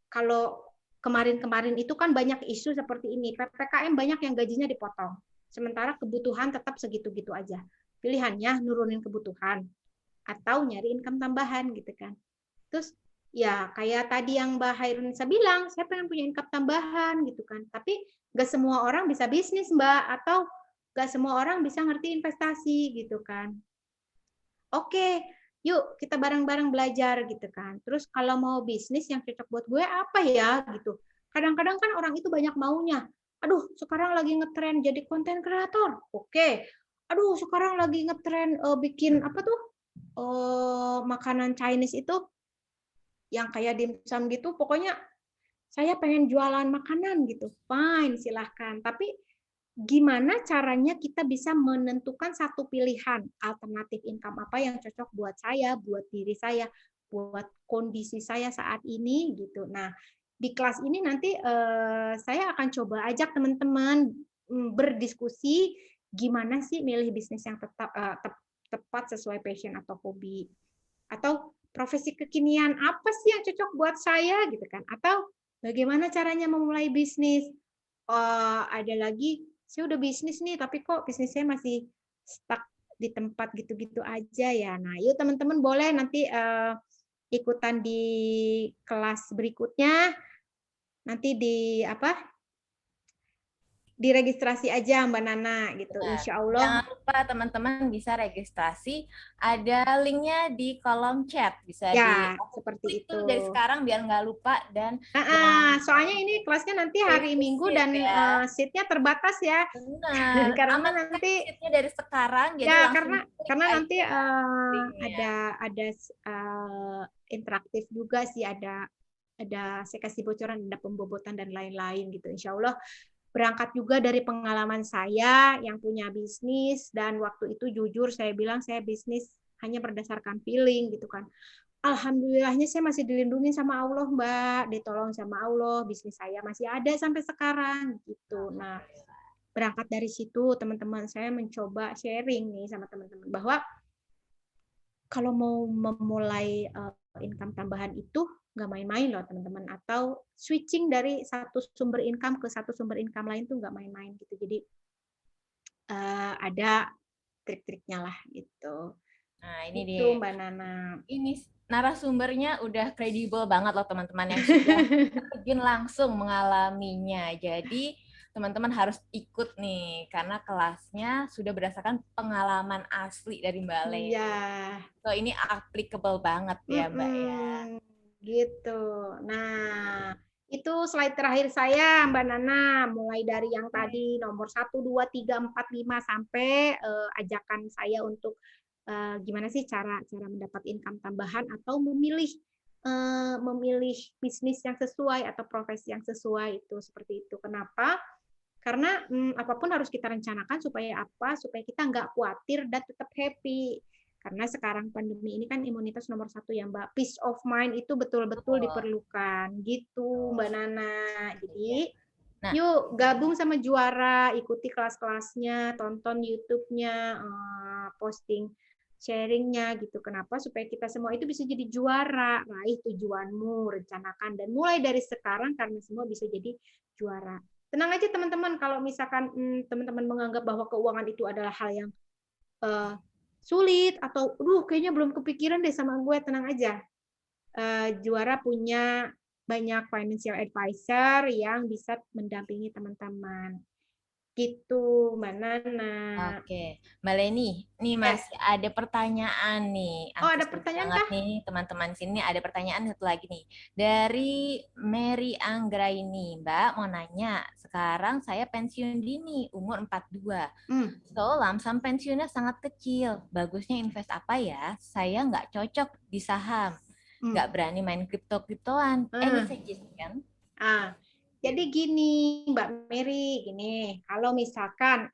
Speaker 2: kalau kemarin-kemarin itu kan banyak isu seperti ini, PPKM banyak yang gajinya dipotong, sementara kebutuhan tetap segitu-gitu aja. Pilihannya nurunin kebutuhan atau nyari income tambahan gitu kan. Terus ya kayak tadi yang Mbak Hairunisa bilang, saya pengen punya income tambahan gitu kan. Tapi nggak semua orang bisa bisnis Mbak, atau nggak semua orang bisa ngerti investasi gitu kan. Oke, yuk kita bareng-bareng belajar gitu kan. Terus kalau mau bisnis yang cocok buat gue apa ya gitu. Kadang-kadang kan orang itu banyak maunya. Aduh, sekarang lagi ngetren jadi konten kreator. Oke. Aduh, sekarang lagi ngetren bikin apa tuh? Makanan Chinese itu yang kayak dimsum gitu. Pokoknya saya pengen jualan makanan gitu. Fine, silahkan. Tapi gimana caranya kita bisa menentukan satu pilihan alternatif income apa yang cocok buat saya, buat diri saya, buat kondisi saya saat ini gitu. Nah, di kelas ini nanti saya akan coba ajak teman-teman berdiskusi gimana sih milih bisnis yang tepat sesuai passion atau hobi. Atau profesi kekinian apa sih yang cocok buat saya gitu kan? Atau bagaimana caranya memulai bisnis? Ada lagi, saya udah bisnis nih, tapi kok bisnis saya masih stuck di tempat gitu-gitu aja ya. Nah, yuk teman-teman boleh nanti ikutan di kelas berikutnya. Nanti di apa? Diregistrasi aja Mbak Nana gitu.
Speaker 1: Benar.
Speaker 2: Insya Allah.
Speaker 1: Jangan lupa teman-teman bisa registrasi. Ada linknya di kolom chat. Bisa
Speaker 2: Ya,
Speaker 1: klik
Speaker 2: seperti
Speaker 1: tuh
Speaker 2: itu.
Speaker 1: dari sekarang biar nggak lupa dan jangan
Speaker 2: Soalnya ini kelasnya nanti hari Minggu
Speaker 1: visit
Speaker 2: dan
Speaker 1: ya.
Speaker 2: seatnya terbatas ya.
Speaker 1: Benar.
Speaker 2: Karena
Speaker 1: Amankan
Speaker 2: nanti
Speaker 1: sheet-nya dari sekarang, jadi
Speaker 2: ya
Speaker 1: langsung klik
Speaker 2: karena nanti
Speaker 1: aja linknya.
Speaker 2: ada interaktif juga sih, ada saya kasih bocoran, ada pembobotan dan lain-lain gitu. Insya Allah berangkat juga dari pengalaman saya yang punya bisnis, dan waktu itu jujur saya bilang saya bisnis hanya berdasarkan feeling gitu kan. Alhamdulillahnya saya masih dilindungi sama Allah Mbak, ditolong sama Allah, bisnis saya masih ada sampai sekarang gitu. Nah, berangkat dari situ teman-teman saya mencoba sharing nih sama teman-teman bahwa kalau mau memulai income tambahan itu nggak main-main loh teman-teman, atau switching dari satu sumber income ke satu sumber income lain tuh nggak main-main gitu. Jadi ada trik-triknya lah gitu.
Speaker 1: Nah, ini
Speaker 2: Itu
Speaker 1: dia.
Speaker 2: Mbak Nana.
Speaker 1: Ini narasumbernya udah kredibel banget loh teman-teman yang sudah terjun langsung mengalaminya. Jadi teman-teman harus ikut nih karena kelasnya sudah berdasarkan pengalaman asli dari Mbak
Speaker 2: Iya.
Speaker 1: Leni. So ini applicable banget ya Mbak ya.
Speaker 2: Gitu. Nah, itu slide terakhir saya Mbak Nana, mulai dari yang tadi nomor 1, 2, 3, 4, 5 sampai ajakan saya untuk gimana sih cara mendapat income tambahan atau memilih bisnis yang sesuai atau profesi yang sesuai, itu seperti itu. Kenapa? Karena apapun harus kita rencanakan supaya apa? Supaya kita nggak khawatir dan tetap happy. Karena sekarang pandemi ini kan imunitas nomor 1 ya Mbak. Peace of mind itu betul-betul
Speaker 1: Betul.
Speaker 2: diperlukan. Gitu Mbak Nana.
Speaker 1: Iya.
Speaker 2: Jadi
Speaker 1: Nah,
Speaker 2: yuk gabung sama Juara, ikuti kelas-kelasnya, tonton YouTube-nya, posting sharingnya gitu. Kenapa? Supaya kita semua itu bisa jadi juara. Raih tujuanmu, rencanakan. Dan mulai dari sekarang karena semua bisa jadi juara. Tenang aja teman-teman, kalau misalkan teman-teman menganggap bahwa keuangan itu adalah hal yang sulit atau kayaknya belum kepikiran deh sama gue, tenang aja. Juara punya banyak financial advisor yang bisa mendampingi teman-teman. Gitu, Mbak Nana.
Speaker 1: oke, Mbak Leni, nih
Speaker 2: Yes.
Speaker 1: masih ada pertanyaan nih.
Speaker 2: Oh, ada
Speaker 1: Antusias
Speaker 2: pertanyaan
Speaker 1: banget
Speaker 2: kah?
Speaker 1: nih teman-teman sini. Ada pertanyaan satu lagi nih. Dari Mary Anggra ini, Mbak mau nanya, sekarang saya pensiun dini, umur 42.
Speaker 2: Hmm.
Speaker 1: So, lamsam pensiunnya sangat kecil. Bagusnya invest apa ya? Saya nggak cocok di saham. Nggak berani main kripto-kriptoan. Any
Speaker 2: Hmm.
Speaker 1: suggestion?
Speaker 2: Jadi gini, Mbak Mary, kalau misalkan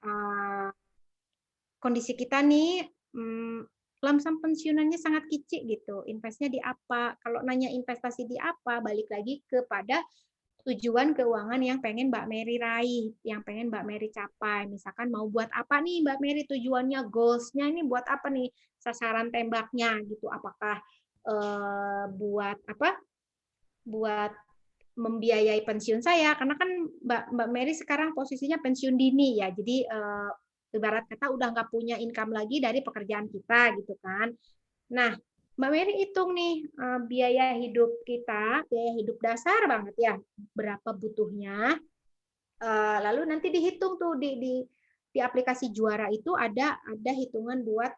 Speaker 2: kondisi kita nih lamsam pensiunannya sangat kecil gitu, investnya di apa? Kalau nanya investasi di apa, balik lagi kepada tujuan keuangan yang pengen Mbak Mary raih, yang pengen Mbak Mary capai. Misalkan mau buat apa nih Mbak Mary, tujuannya, goals-nya ini buat apa nih, sasaran tembaknya gitu. Apakah buat apa? Buat membiayai pensiun saya, karena kan Mbak Mary sekarang posisinya pensiun dini ya, jadi ibarat kata udah nggak punya income lagi dari pekerjaan kita gitu kan. Nah, Mbak Mary hitung nih biaya hidup kita, biaya hidup dasar banget ya, berapa butuhnya. Lalu nanti dihitung tuh di aplikasi Juara itu ada hitungan buat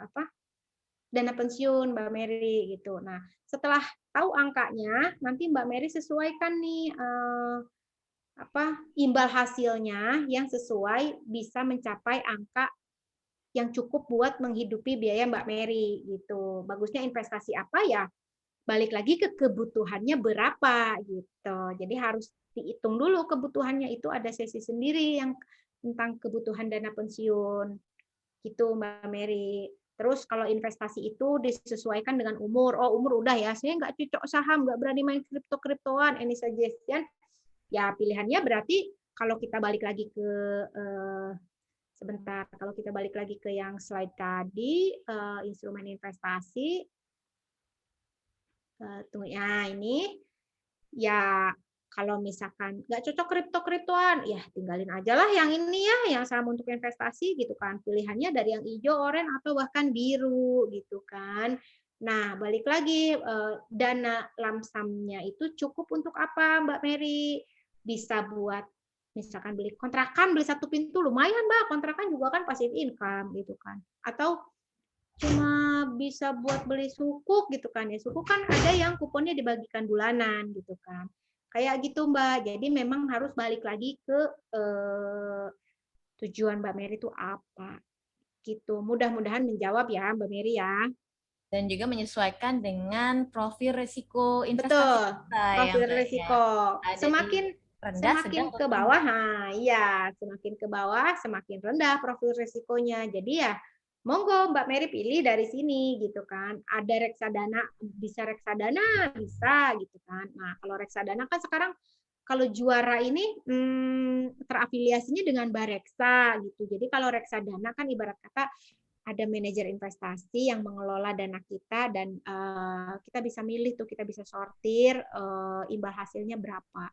Speaker 2: apa? Dana pensiun Mbak Mary gitu. Nah, setelah tahu angkanya, nanti Mbak Mary sesuaikan nih imbal hasilnya yang sesuai bisa mencapai angka yang cukup buat menghidupi biaya Mbak Mary gitu. Bagusnya investasi apa ya? Balik lagi ke kebutuhannya berapa gitu. Jadi harus dihitung dulu kebutuhannya, itu ada sesi sendiri yang tentang kebutuhan dana pensiun gitu Mbak Mary. Terus kalau investasi itu disesuaikan dengan umur. Oh, umur udah ya, saya nggak cocok saham, nggak berani main kripto-kriptoan, any suggestion? Ya pilihannya berarti kalau kita balik lagi ke Sebentar, kalau kita balik lagi ke yang slide tadi, instrumen investasi, tunggu ya ini, ya kalau misalkan nggak cocok kripto-kriptoan, ya tinggalin aja lah yang ini ya, yang saham untuk investasi gitu kan. Pilihannya dari yang hijau, oranye, atau bahkan biru gitu kan. Nah, balik lagi, dana lamsamnya itu cukup untuk apa Mbak Mary? Bisa buat misalkan beli kontrakan, beli satu pintu lumayan Mbak, kontrakan juga kan passive income gitu kan. Atau cuma bisa buat beli sukuk gitu kan ya. Sukuk kan ada yang kuponnya dibagikan bulanan gitu kan. Kayak gitu Mbak. Jadi memang harus balik lagi ke tujuan Mbak Mary itu apa gitu. Mudah-mudahan menjawab ya Mbak Mary ya.
Speaker 1: Dan juga menyesuaikan dengan profil risiko investasi
Speaker 2: Betul.
Speaker 1: kita ya
Speaker 2: Profil
Speaker 1: Mbak ya.
Speaker 2: risiko.
Speaker 1: Ada di
Speaker 2: Semakin
Speaker 1: rendah,
Speaker 2: semakin
Speaker 1: sedang,
Speaker 2: ke
Speaker 1: atau
Speaker 2: bawah,
Speaker 1: tinggi.
Speaker 2: nah iya, semakin ke bawah semakin rendah profil risikonya. Jadi ya monggo Mbak Mary pilih dari sini gitu kan. Ada reksadana, bisa reksadana, bisa gitu kan. Nah, kalau reksadana kan sekarang kalau juara ini terafiliasinya dengan Bareksa gitu. Jadi kalau reksadana kan ibarat kata ada manajer investasi yang mengelola dana kita dan kita bisa milih tuh, kita bisa sortir imbal hasilnya berapa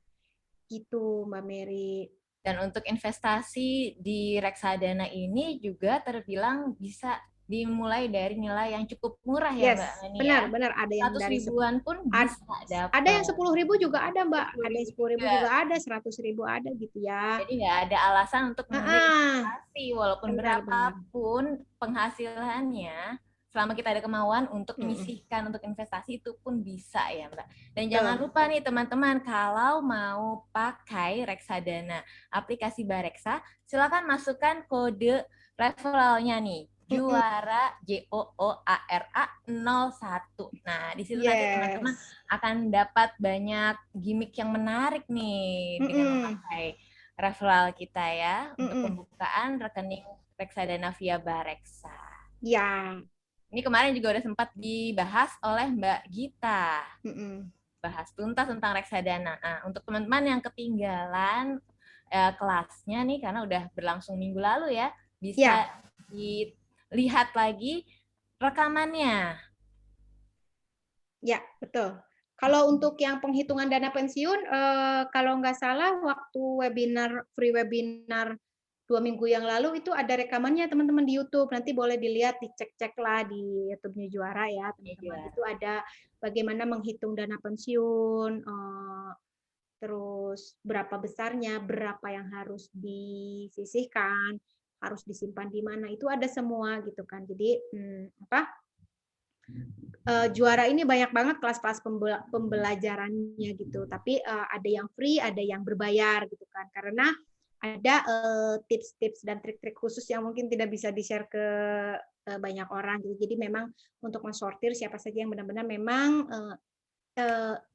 Speaker 2: gitu Mbak Mary.
Speaker 1: Dan untuk investasi di reksadana ini juga terbilang bisa dimulai dari nilai yang cukup murah ya
Speaker 2: Yes,
Speaker 1: Mbak Ani ya.
Speaker 2: benar ada yang
Speaker 1: 100
Speaker 2: dari
Speaker 1: ribuan pun bisa
Speaker 2: ada yang
Speaker 1: dapat.
Speaker 2: 10.000 juga ada Mbak, ada yang
Speaker 1: 10.000
Speaker 2: 10.000
Speaker 1: juga.
Speaker 2: juga ada, 100.000 ada gitu ya.
Speaker 1: Jadi nggak ada alasan untuk memilih investasi walaupun
Speaker 2: Benar.
Speaker 1: berapapun penghasilannya, selama kita ada kemauan untuk menyisihkan untuk investasi itu pun bisa ya Mbak. Dan jangan lupa nih teman-teman, kalau mau pakai reksadana aplikasi Bareksa, silakan masukkan kode referralnya nih. Juara JOOARA 01. Nah, di situ nanti teman-teman akan dapat banyak gimmick yang menarik nih dengan memakai referral kita ya untuk pembukaan rekening reksadana via Bareksa.
Speaker 2: Ya.
Speaker 1: Ini kemarin juga udah sempat dibahas oleh Mbak Gita. Bahas tuntas tentang reksadana. Nah, untuk teman-teman yang ketinggalan kelasnya nih karena udah berlangsung minggu lalu ya, bisa dilihat lagi rekamannya.
Speaker 2: Ya, betul. Kalau untuk yang penghitungan dana pensiun, kalau nggak salah waktu free webinar 2 minggu yang lalu itu ada rekamannya teman-teman di YouTube. Nanti boleh dilihat, dicek-cek lah di YouTube-nya Juara ya teman-teman. Itu ada bagaimana menghitung dana pensiun, terus berapa besarnya, berapa yang harus disisihkan, harus disimpan di mana. Itu ada semua gitu kan. Jadi Juara ini banyak banget kelas-kelas pembelajarannya gitu. Tapi ada yang free, ada yang berbayar gitu kan. Karena ada tips-tips dan trik-trik khusus yang mungkin tidak bisa di-share ke banyak orang gitu. Jadi memang untuk mensortir siapa saja yang benar-benar memang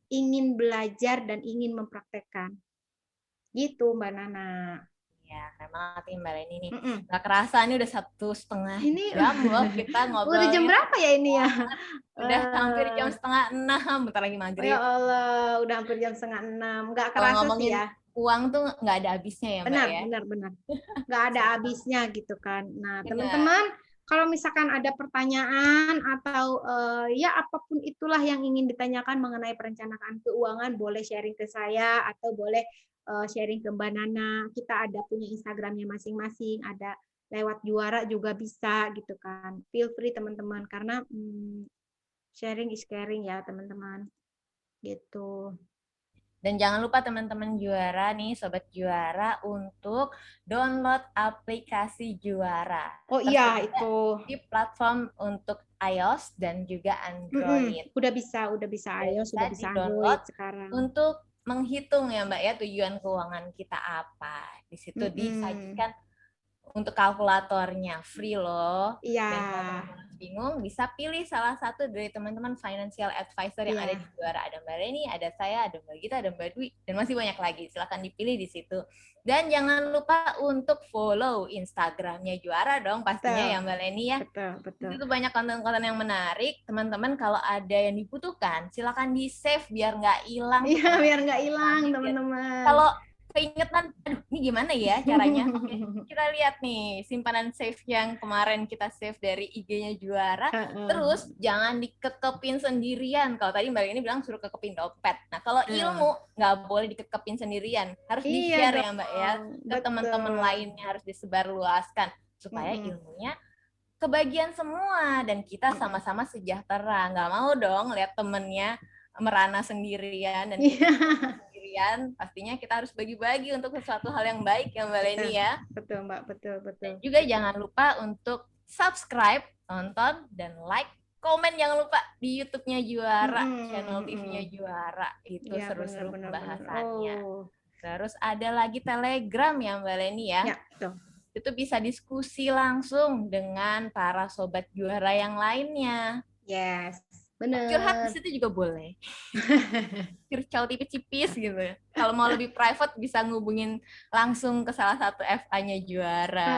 Speaker 2: ingin belajar dan ingin mempraktekkan. Gitu Mbak Nana.
Speaker 1: Ya, memang nanti Mbak Leni nih. Gak kerasa ini udah 1,5 jam loh kita ngobrol.
Speaker 2: Udah jam berapa ya ini ya?
Speaker 1: Udah hampir jam 5:30, bentar lagi maghrib.
Speaker 2: Ya Allah, udah hampir jam 5:30. Gak kerasa sih ya.
Speaker 1: Uang tuh nggak ada habisnya ya Mbak ya.
Speaker 2: Benar. Nggak ada habisnya gitu kan. Nah teman-teman, kalau misalkan ada pertanyaan atau ya apapun itulah yang ingin ditanyakan mengenai perencanaan keuangan, boleh sharing ke saya atau boleh sharing ke Mbak Nana. Kita ada punya Instagramnya masing-masing, ada lewat Juara juga bisa gitu kan. Feel free teman-teman karena sharing is caring ya teman-teman. Gitu.
Speaker 1: Dan jangan lupa teman-teman Juara nih, Sobat Juara, untuk download aplikasi Juara.
Speaker 2: Oh iya, itu.
Speaker 1: Di platform untuk iOS dan juga Android.
Speaker 2: Udah bisa iOS, udah bisa Android sekarang.
Speaker 1: Untuk menghitung ya Mbak ya, tujuan keuangan kita apa. Di situ disajikan untuk kalkulatornya, free loh.
Speaker 2: Iya.
Speaker 1: Dan kalau teman-teman bingung, bisa pilih salah satu dari teman-teman financial advisor yang ada di Juara. Ada Mbak Reni, ada saya, ada Mbak Gita, ada Mbak Dwi, dan masih banyak lagi. Silakan dipilih di situ. Dan jangan lupa untuk follow Instagramnya Juara dong pastinya ya Mbak Leni ya.
Speaker 2: Betul.
Speaker 1: Itu banyak konten-konten yang menarik. Teman-teman kalau ada yang dibutuhkan, silakan di-save biar nggak hilang.
Speaker 2: Iya, biar nggak hilang teman-teman.
Speaker 1: Kalau keingetan, aduh ini gimana ya caranya? kita lihat nih simpanan save yang kemarin kita save dari IG-nya Juara. Terus jangan dikekepin sendirian. Kalau tadi Mbak ini bilang suruh kekepin dompet. Nah kalau ilmu nggak boleh dikekepin sendirian, harus di-share ya Mbak ya ke teman-teman lainnya, harus disebarluaskan supaya ilmunya kebagian semua dan kita sama-sama sejahtera. Nggak mau dong lihat temennya merana sendirian dan sendirian. Pastinya kita harus bagi-bagi untuk sesuatu hal yang baik ya Mbak Leni ya.
Speaker 2: Betul Mbak, betul.
Speaker 1: Dan juga jangan lupa untuk subscribe, tonton, dan like, komen jangan lupa di YouTube-nya Juara, channel TV-nya Juara. Itu ya, seru-seru pembahasannya. Terus ada lagi Telegram ya Mbak Leni ya.
Speaker 2: Ya, betul.
Speaker 1: Itu bisa diskusi langsung dengan para sobat Juara yang lainnya.
Speaker 2: Yes, benar.
Speaker 1: Curhat di situ juga boleh. Curcol tipis-tipis gitu. Kalau mau lebih private bisa ngubungin langsung ke salah satu FA-nya Juara.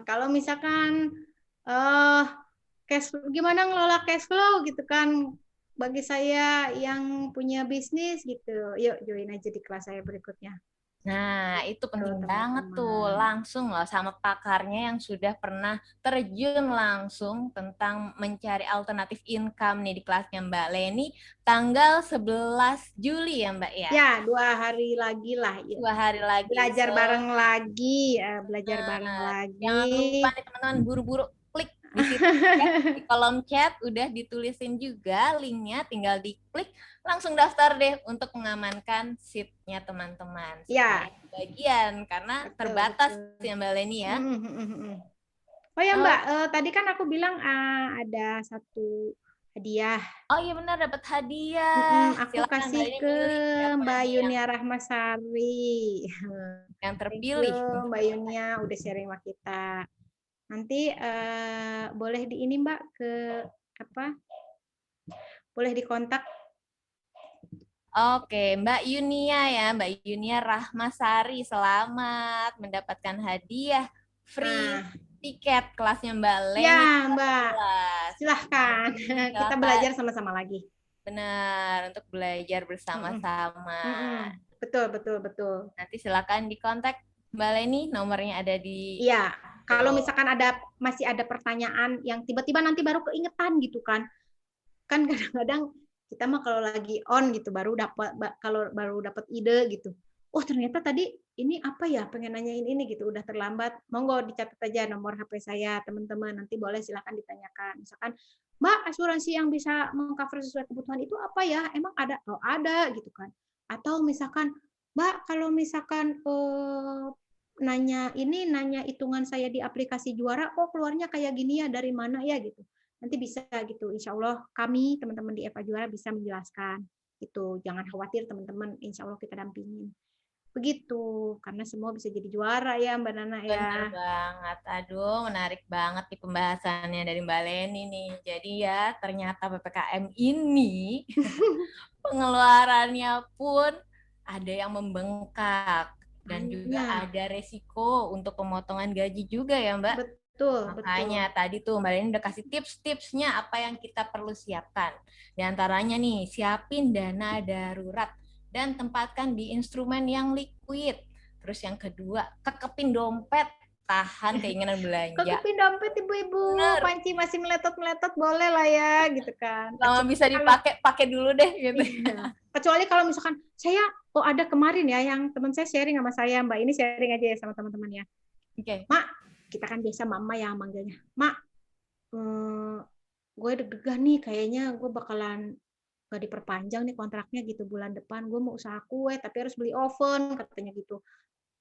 Speaker 2: Kalau misalkan gimana ngelola cash flow gitu kan, bagi saya yang punya bisnis gitu, yuk join aja di kelas saya berikutnya.
Speaker 1: Nah, itu penting banget tuh, langsung loh sama pakarnya yang sudah pernah terjun langsung tentang mencari alternatif income nih di kelasnya Mbak Leni, tanggal 11 Juli ya Mbak ya?
Speaker 2: Ya, 2 hari lagi lah.
Speaker 1: 2 hari lagi.
Speaker 2: Belajar bareng lagi, bareng lagi.
Speaker 1: Jangan lupa nih teman-teman, buru-buru klik di situ ya, di kolom chat udah ditulisin juga linknya, tinggal diklik langsung daftar deh untuk mengamankan seatnya teman-teman.
Speaker 2: Ya.
Speaker 1: Bagian karena terbatas ya Mbak Leni ya.
Speaker 2: Oh ya Mbak, tadi kan aku bilang ada satu hadiah.
Speaker 1: Oh iya benar, dapat hadiah.
Speaker 2: Aku kasih ke Mbak Yunia Rahmasari.
Speaker 1: Yang terpilih.
Speaker 2: Mbak Yunia udah sharing sama kita. Nanti boleh di ini Mbak ke apa? Boleh dikontak.
Speaker 1: Oke, Mbak Yunia ya, Mbak Yunia Rahmasari, selamat mendapatkan hadiah free tiket kelasnya Mbak Leni.
Speaker 2: Ya Mbak, silahkan. Kita belajar sama-sama lagi.
Speaker 1: Benar, untuk belajar bersama-sama.
Speaker 2: Betul.
Speaker 1: Nanti silakan dikontak Mbak Leni, nomornya ada di.
Speaker 2: Iya. Kalau misalkan masih ada pertanyaan yang tiba-tiba nanti baru keingetan gitu kan kadang-kadang kita mah kalau lagi on gitu baru dapat ide gitu. Oh ternyata tadi ini apa ya, pengen nanyain ini gitu, udah terlambat. Monggo dicatat aja nomor HP saya teman-teman, nanti boleh silakan ditanyakan. Misalkan Mbak, asuransi yang bisa mengcover sesuai kebutuhan itu apa ya? Emang ada? Oh ada gitu kan. Atau misalkan Mbak, kalau misalkan nanya hitungan saya di aplikasi Juara, kok keluarnya kayak gini ya, dari mana ya gitu. Nanti bisa gitu, insya Allah kami teman-teman di Eva Juara bisa menjelaskan itu. Jangan khawatir teman-teman, insya Allah kita dampingin. Begitu, karena semua bisa jadi juara ya Mbak Nana ya.
Speaker 1: Benar banget, aduh menarik banget nih pembahasannya dari Mbak Leni nih. Jadi ya ternyata PPKM ini pengeluarannya pun ada yang membengkak. Dan juga ada resiko untuk pemotongan gaji juga ya Mbak. Makanya tadi tuh Mbak Leni udah kasih tips-tipsnya apa yang kita perlu siapkan. Di antaranya nih, siapin dana darurat dan tempatkan di instrumen yang liquid. Terus yang kedua, kekepin dompet, tahan keinginan belanja.
Speaker 2: Kekepin dompet ibu-ibu, panci masih meletot-meletot boleh lah ya gitu kan.
Speaker 1: Kalau bisa dipakai, pakai dulu deh gitu.
Speaker 2: Iya. Kecuali kalau misalkan saya ada kemarin ya yang teman saya sharing sama saya, Mbak, ini sharing aja ya sama teman-teman ya.
Speaker 1: Oke.
Speaker 2: Mak, kita kan biasa mama yang manggilnya. Mak, gue deg-degan nih, kayaknya gue bakalan gak diperpanjang nih kontraknya gitu bulan depan. Gue mau usaha kue tapi harus beli oven katanya gitu.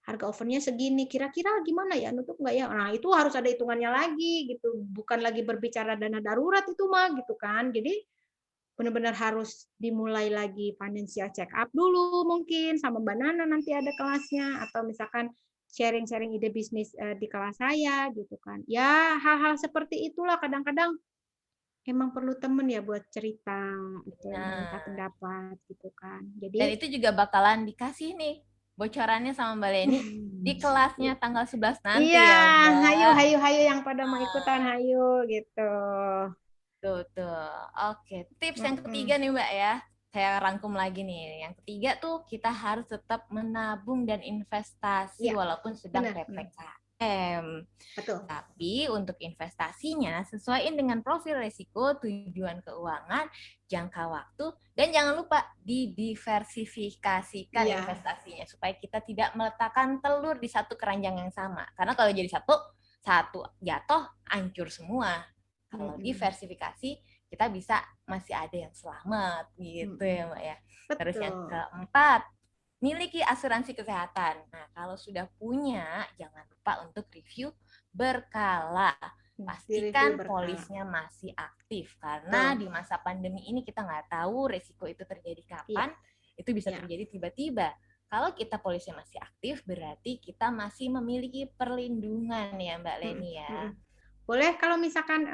Speaker 2: Harga ovennya segini, kira-kira gimana ya, nutup nggak ya? Nah itu harus ada hitungannya lagi gitu, bukan lagi berbicara dana darurat itu mah gitu kan. Jadi benar-benar harus dimulai lagi financial check up dulu mungkin sama Mbak Nana nanti ada kelasnya, atau misalkan sharing-sharing ide bisnis di kelas saya gitu kan. Ya hal-hal seperti itulah kadang-kadang emang perlu temen ya buat cerita atau minta pendapat gitu kan. Jadi
Speaker 1: dan itu juga bakalan dikasih nih bocorannya sama Mbak Leni di kelasnya tanggal 11 nanti ya Mbak.
Speaker 2: Hayu yang pada mau ikutan hayu gitu.
Speaker 1: Tuh. Oke, tips yang ketiga nih Mbak ya. Saya rangkum lagi nih. Yang ketiga tuh kita harus tetap menabung dan investasi walaupun sedang PPK.
Speaker 2: Betul.
Speaker 1: Tapi untuk investasinya sesuaiin dengan profil risiko, tujuan keuangan, jangka waktu, dan jangan lupa didiversifikasikan investasinya supaya kita tidak meletakkan telur di satu keranjang yang sama. Karena kalau jadi satu jatuh, hancur semua. Kalau diversifikasi, kita bisa masih ada yang selamat gitu ya Mbak ya. Terus yang keempat, miliki asuransi kesehatan. Nah, kalau sudah punya, jangan lupa untuk review berkala. Pastikan polisnya masih aktif karena di masa pandemi ini kita nggak tahu resiko itu terjadi kapan. Itu bisa terjadi tiba-tiba. Kalau kita polisnya masih aktif, berarti kita masih memiliki perlindungan ya Mbak Leni ya.
Speaker 2: Boleh kalau misalkan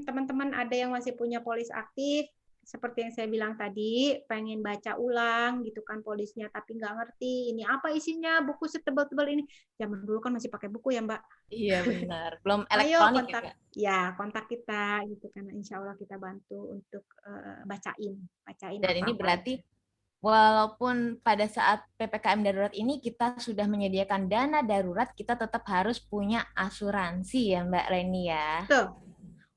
Speaker 2: teman-teman ada yang masih punya polis aktif, seperti yang saya bilang tadi, pengen baca ulang gitu kan polisnya, tapi nggak ngerti ini apa isinya, buku setebal-tebal ini. Zaman dulu kan masih pakai buku ya Mbak.
Speaker 1: Iya benar, belum
Speaker 2: Ayo
Speaker 1: elektronik
Speaker 2: kontak, kontak kita gitu kan, insya Allah kita bantu untuk bacain.
Speaker 1: Dan ini berarti walaupun pada saat PPKM darurat ini kita sudah menyediakan dana darurat, kita tetap harus punya asuransi ya Mbak Leni ya.
Speaker 2: Betul.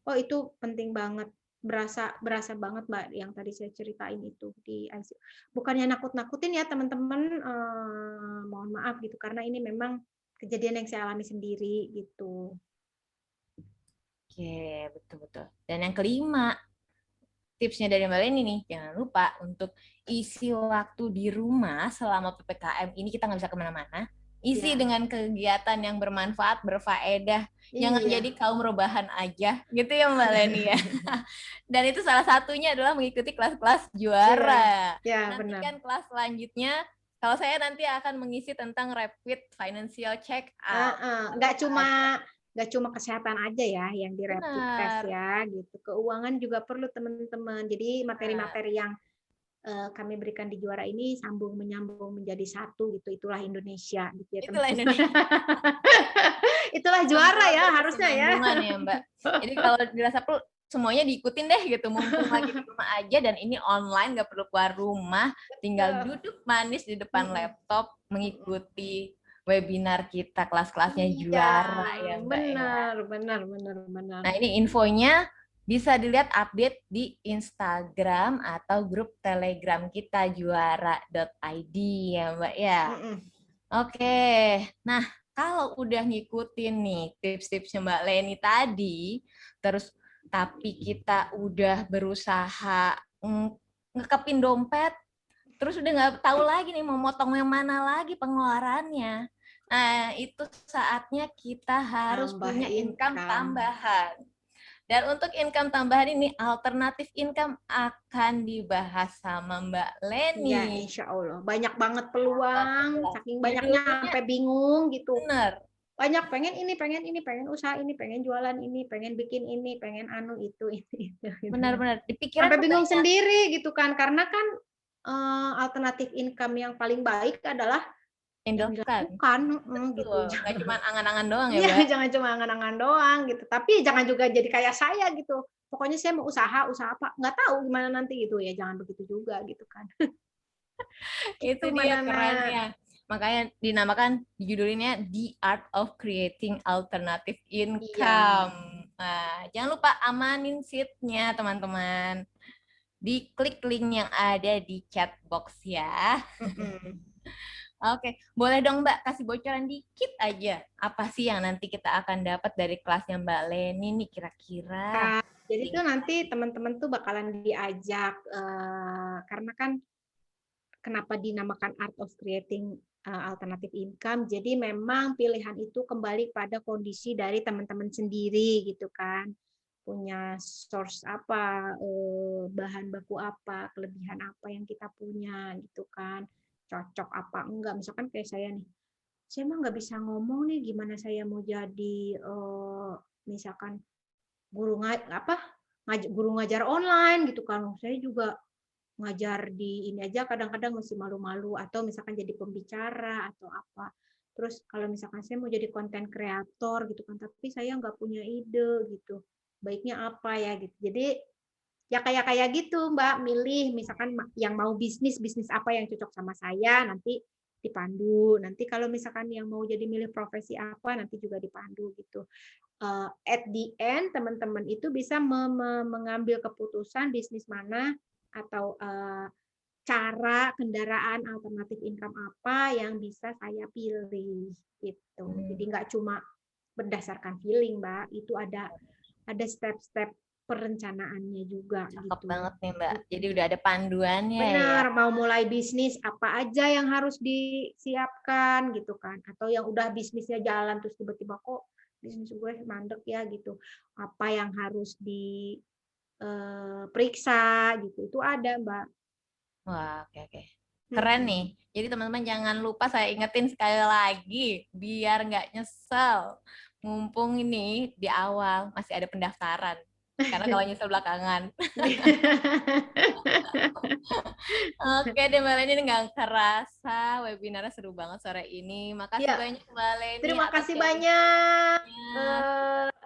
Speaker 2: Oh itu penting banget. Berasa banget Mbak yang tadi saya ceritain itu di ICU. Bukannya nakut-nakutin ya teman-teman, mohon maaf gitu karena ini memang kejadian yang saya alami sendiri gitu.
Speaker 1: Oke, betul-betul. Dan yang kelima, tipsnya dari Mbak Leni nih, jangan lupa untuk isi waktu di rumah selama PPKM ini kita nggak bisa kemana-mana. Isi dengan kegiatan yang bermanfaat, berfaedah. Jangan jadi kaum rebahan aja, gitu ya Mbak Leni ya. Dan itu salah satunya adalah mengikuti kelas-kelas juara. Nantikan kelas selanjutnya. Kalau saya nanti akan mengisi tentang rapid financial check up.
Speaker 2: Nggak cuma kesehatan aja ya yang di rapid test ya gitu. Keuangan juga perlu teman-teman. Jadi materi-materi yang kami berikan di juara ini sambung menyambung menjadi satu gitu. Itulah Indonesia gitu ya
Speaker 1: teman-teman. Itulah Indonesia.
Speaker 2: Itulah juara ya harusnya ya.
Speaker 1: Mbak. Jadi kalau dirasa perlu semuanya diikutin deh gitu, mumpung lagi di rumah aja dan ini online, nggak perlu keluar rumah, tinggal duduk manis di depan laptop mengikuti webinar kita, kelas-kelasnya juara ya Mbak.
Speaker 2: Benar.
Speaker 1: Nah ini infonya bisa dilihat update di Instagram atau grup Telegram kita juara.id ya Mbak ya. Oke, nah kalau udah ngikutin nih tips-tipsnya Mbak Leni tadi, terus tapi kita udah berusaha ngekepin dompet, terus udah nggak tahu lagi nih mau motong yang mana lagi pengeluarannya. Nah, itu saatnya kita harus punya income tambahan. Dan untuk income tambahan ini, alternatif income akan dibahas sama Mbak Leni.
Speaker 2: Ya, insya Allah. Banyak banget peluang, saking banyaknya sampai bingung gitu.
Speaker 1: Bener.
Speaker 2: Banyak pengen ini, pengen usaha ini, pengen jualan ini, pengen bikin ini, pengen anu itu.
Speaker 1: Benar-benar dipikiran
Speaker 2: sampai bingung sendiri gitu kan, karena kan alternatif income yang paling baik adalah yang dilakukan gitu.
Speaker 1: Jangan cuma angan-angan doang ya,
Speaker 2: Mbak. Jangan cuma angan-angan doang gitu. Tapi jangan juga jadi kayak saya gitu. Pokoknya saya mau usaha apa, nggak tahu gimana nanti gitu ya. Jangan begitu juga gitu kan.
Speaker 1: Itu dia kerennya. Makanya dinamakan judulinnya The Art of Creating Alternative Income. Nah, jangan lupa amanin sheet-nya teman-teman. Diklik link yang ada di chat box ya. Oke, boleh dong Mbak kasih bocoran dikit aja. Apa sih yang nanti kita akan dapat dari kelasnya Mbak Leni nih kira-kira?
Speaker 2: Jadi tuh nanti teman-teman tuh bakalan diajak, karena kan kenapa dinamakan Art of Creating Alternative Income. Jadi memang pilihan itu kembali pada kondisi dari teman-teman sendiri gitu kan. Punya source apa, bahan baku apa, kelebihan apa yang kita punya gitu kan. Cocok apa enggak, misalkan kayak saya nih, saya mah nggak bisa ngomong nih, gimana saya mau jadi misalkan guru ngajar online gitu kan, saya juga ngajar di ini aja kadang-kadang masih malu-malu, atau misalkan jadi pembicara atau apa. Terus kalau misalkan saya mau jadi konten kreator gitu kan, tapi saya nggak punya ide gitu, baiknya apa ya gitu. Jadi ya kayak gitu Mbak, milih misalkan yang mau bisnis apa yang cocok sama saya, nanti dipandu. Nanti kalau misalkan yang mau jadi milih profesi apa, nanti juga dipandu gitu. At the end, teman-teman itu bisa mengambil keputusan bisnis mana atau cara kendaraan alternatif income apa yang bisa saya pilih gitu. Jadi nggak cuma berdasarkan feeling, Mbak. Itu ada step-step perencanaannya juga
Speaker 1: Cakep
Speaker 2: gitu.
Speaker 1: banget nih Mbak. Jadi udah ada panduannya ya.
Speaker 2: Benar, mau mulai bisnis apa aja yang harus disiapkan gitu kan. Atau yang udah bisnisnya jalan terus tiba-tiba kok bisnis gue mandek ya gitu. Apa yang harus diperiksa gitu. Itu ada, Mbak.
Speaker 1: Wah, oke. Keren nih. Jadi teman-teman jangan lupa saya ingetin sekali lagi biar nggak nyesel. Mumpung ini di awal masih ada pendaftaran. Karena kalau nyesel belakangan. Oke deh Mbak Leni, nggak kerasa webinarnya seru banget sore ini. Makasih
Speaker 2: Ya,
Speaker 1: banyak Mbak Leni
Speaker 2: terima
Speaker 1: atas
Speaker 2: kasih banyak.
Speaker 1: sharing-sharingnya.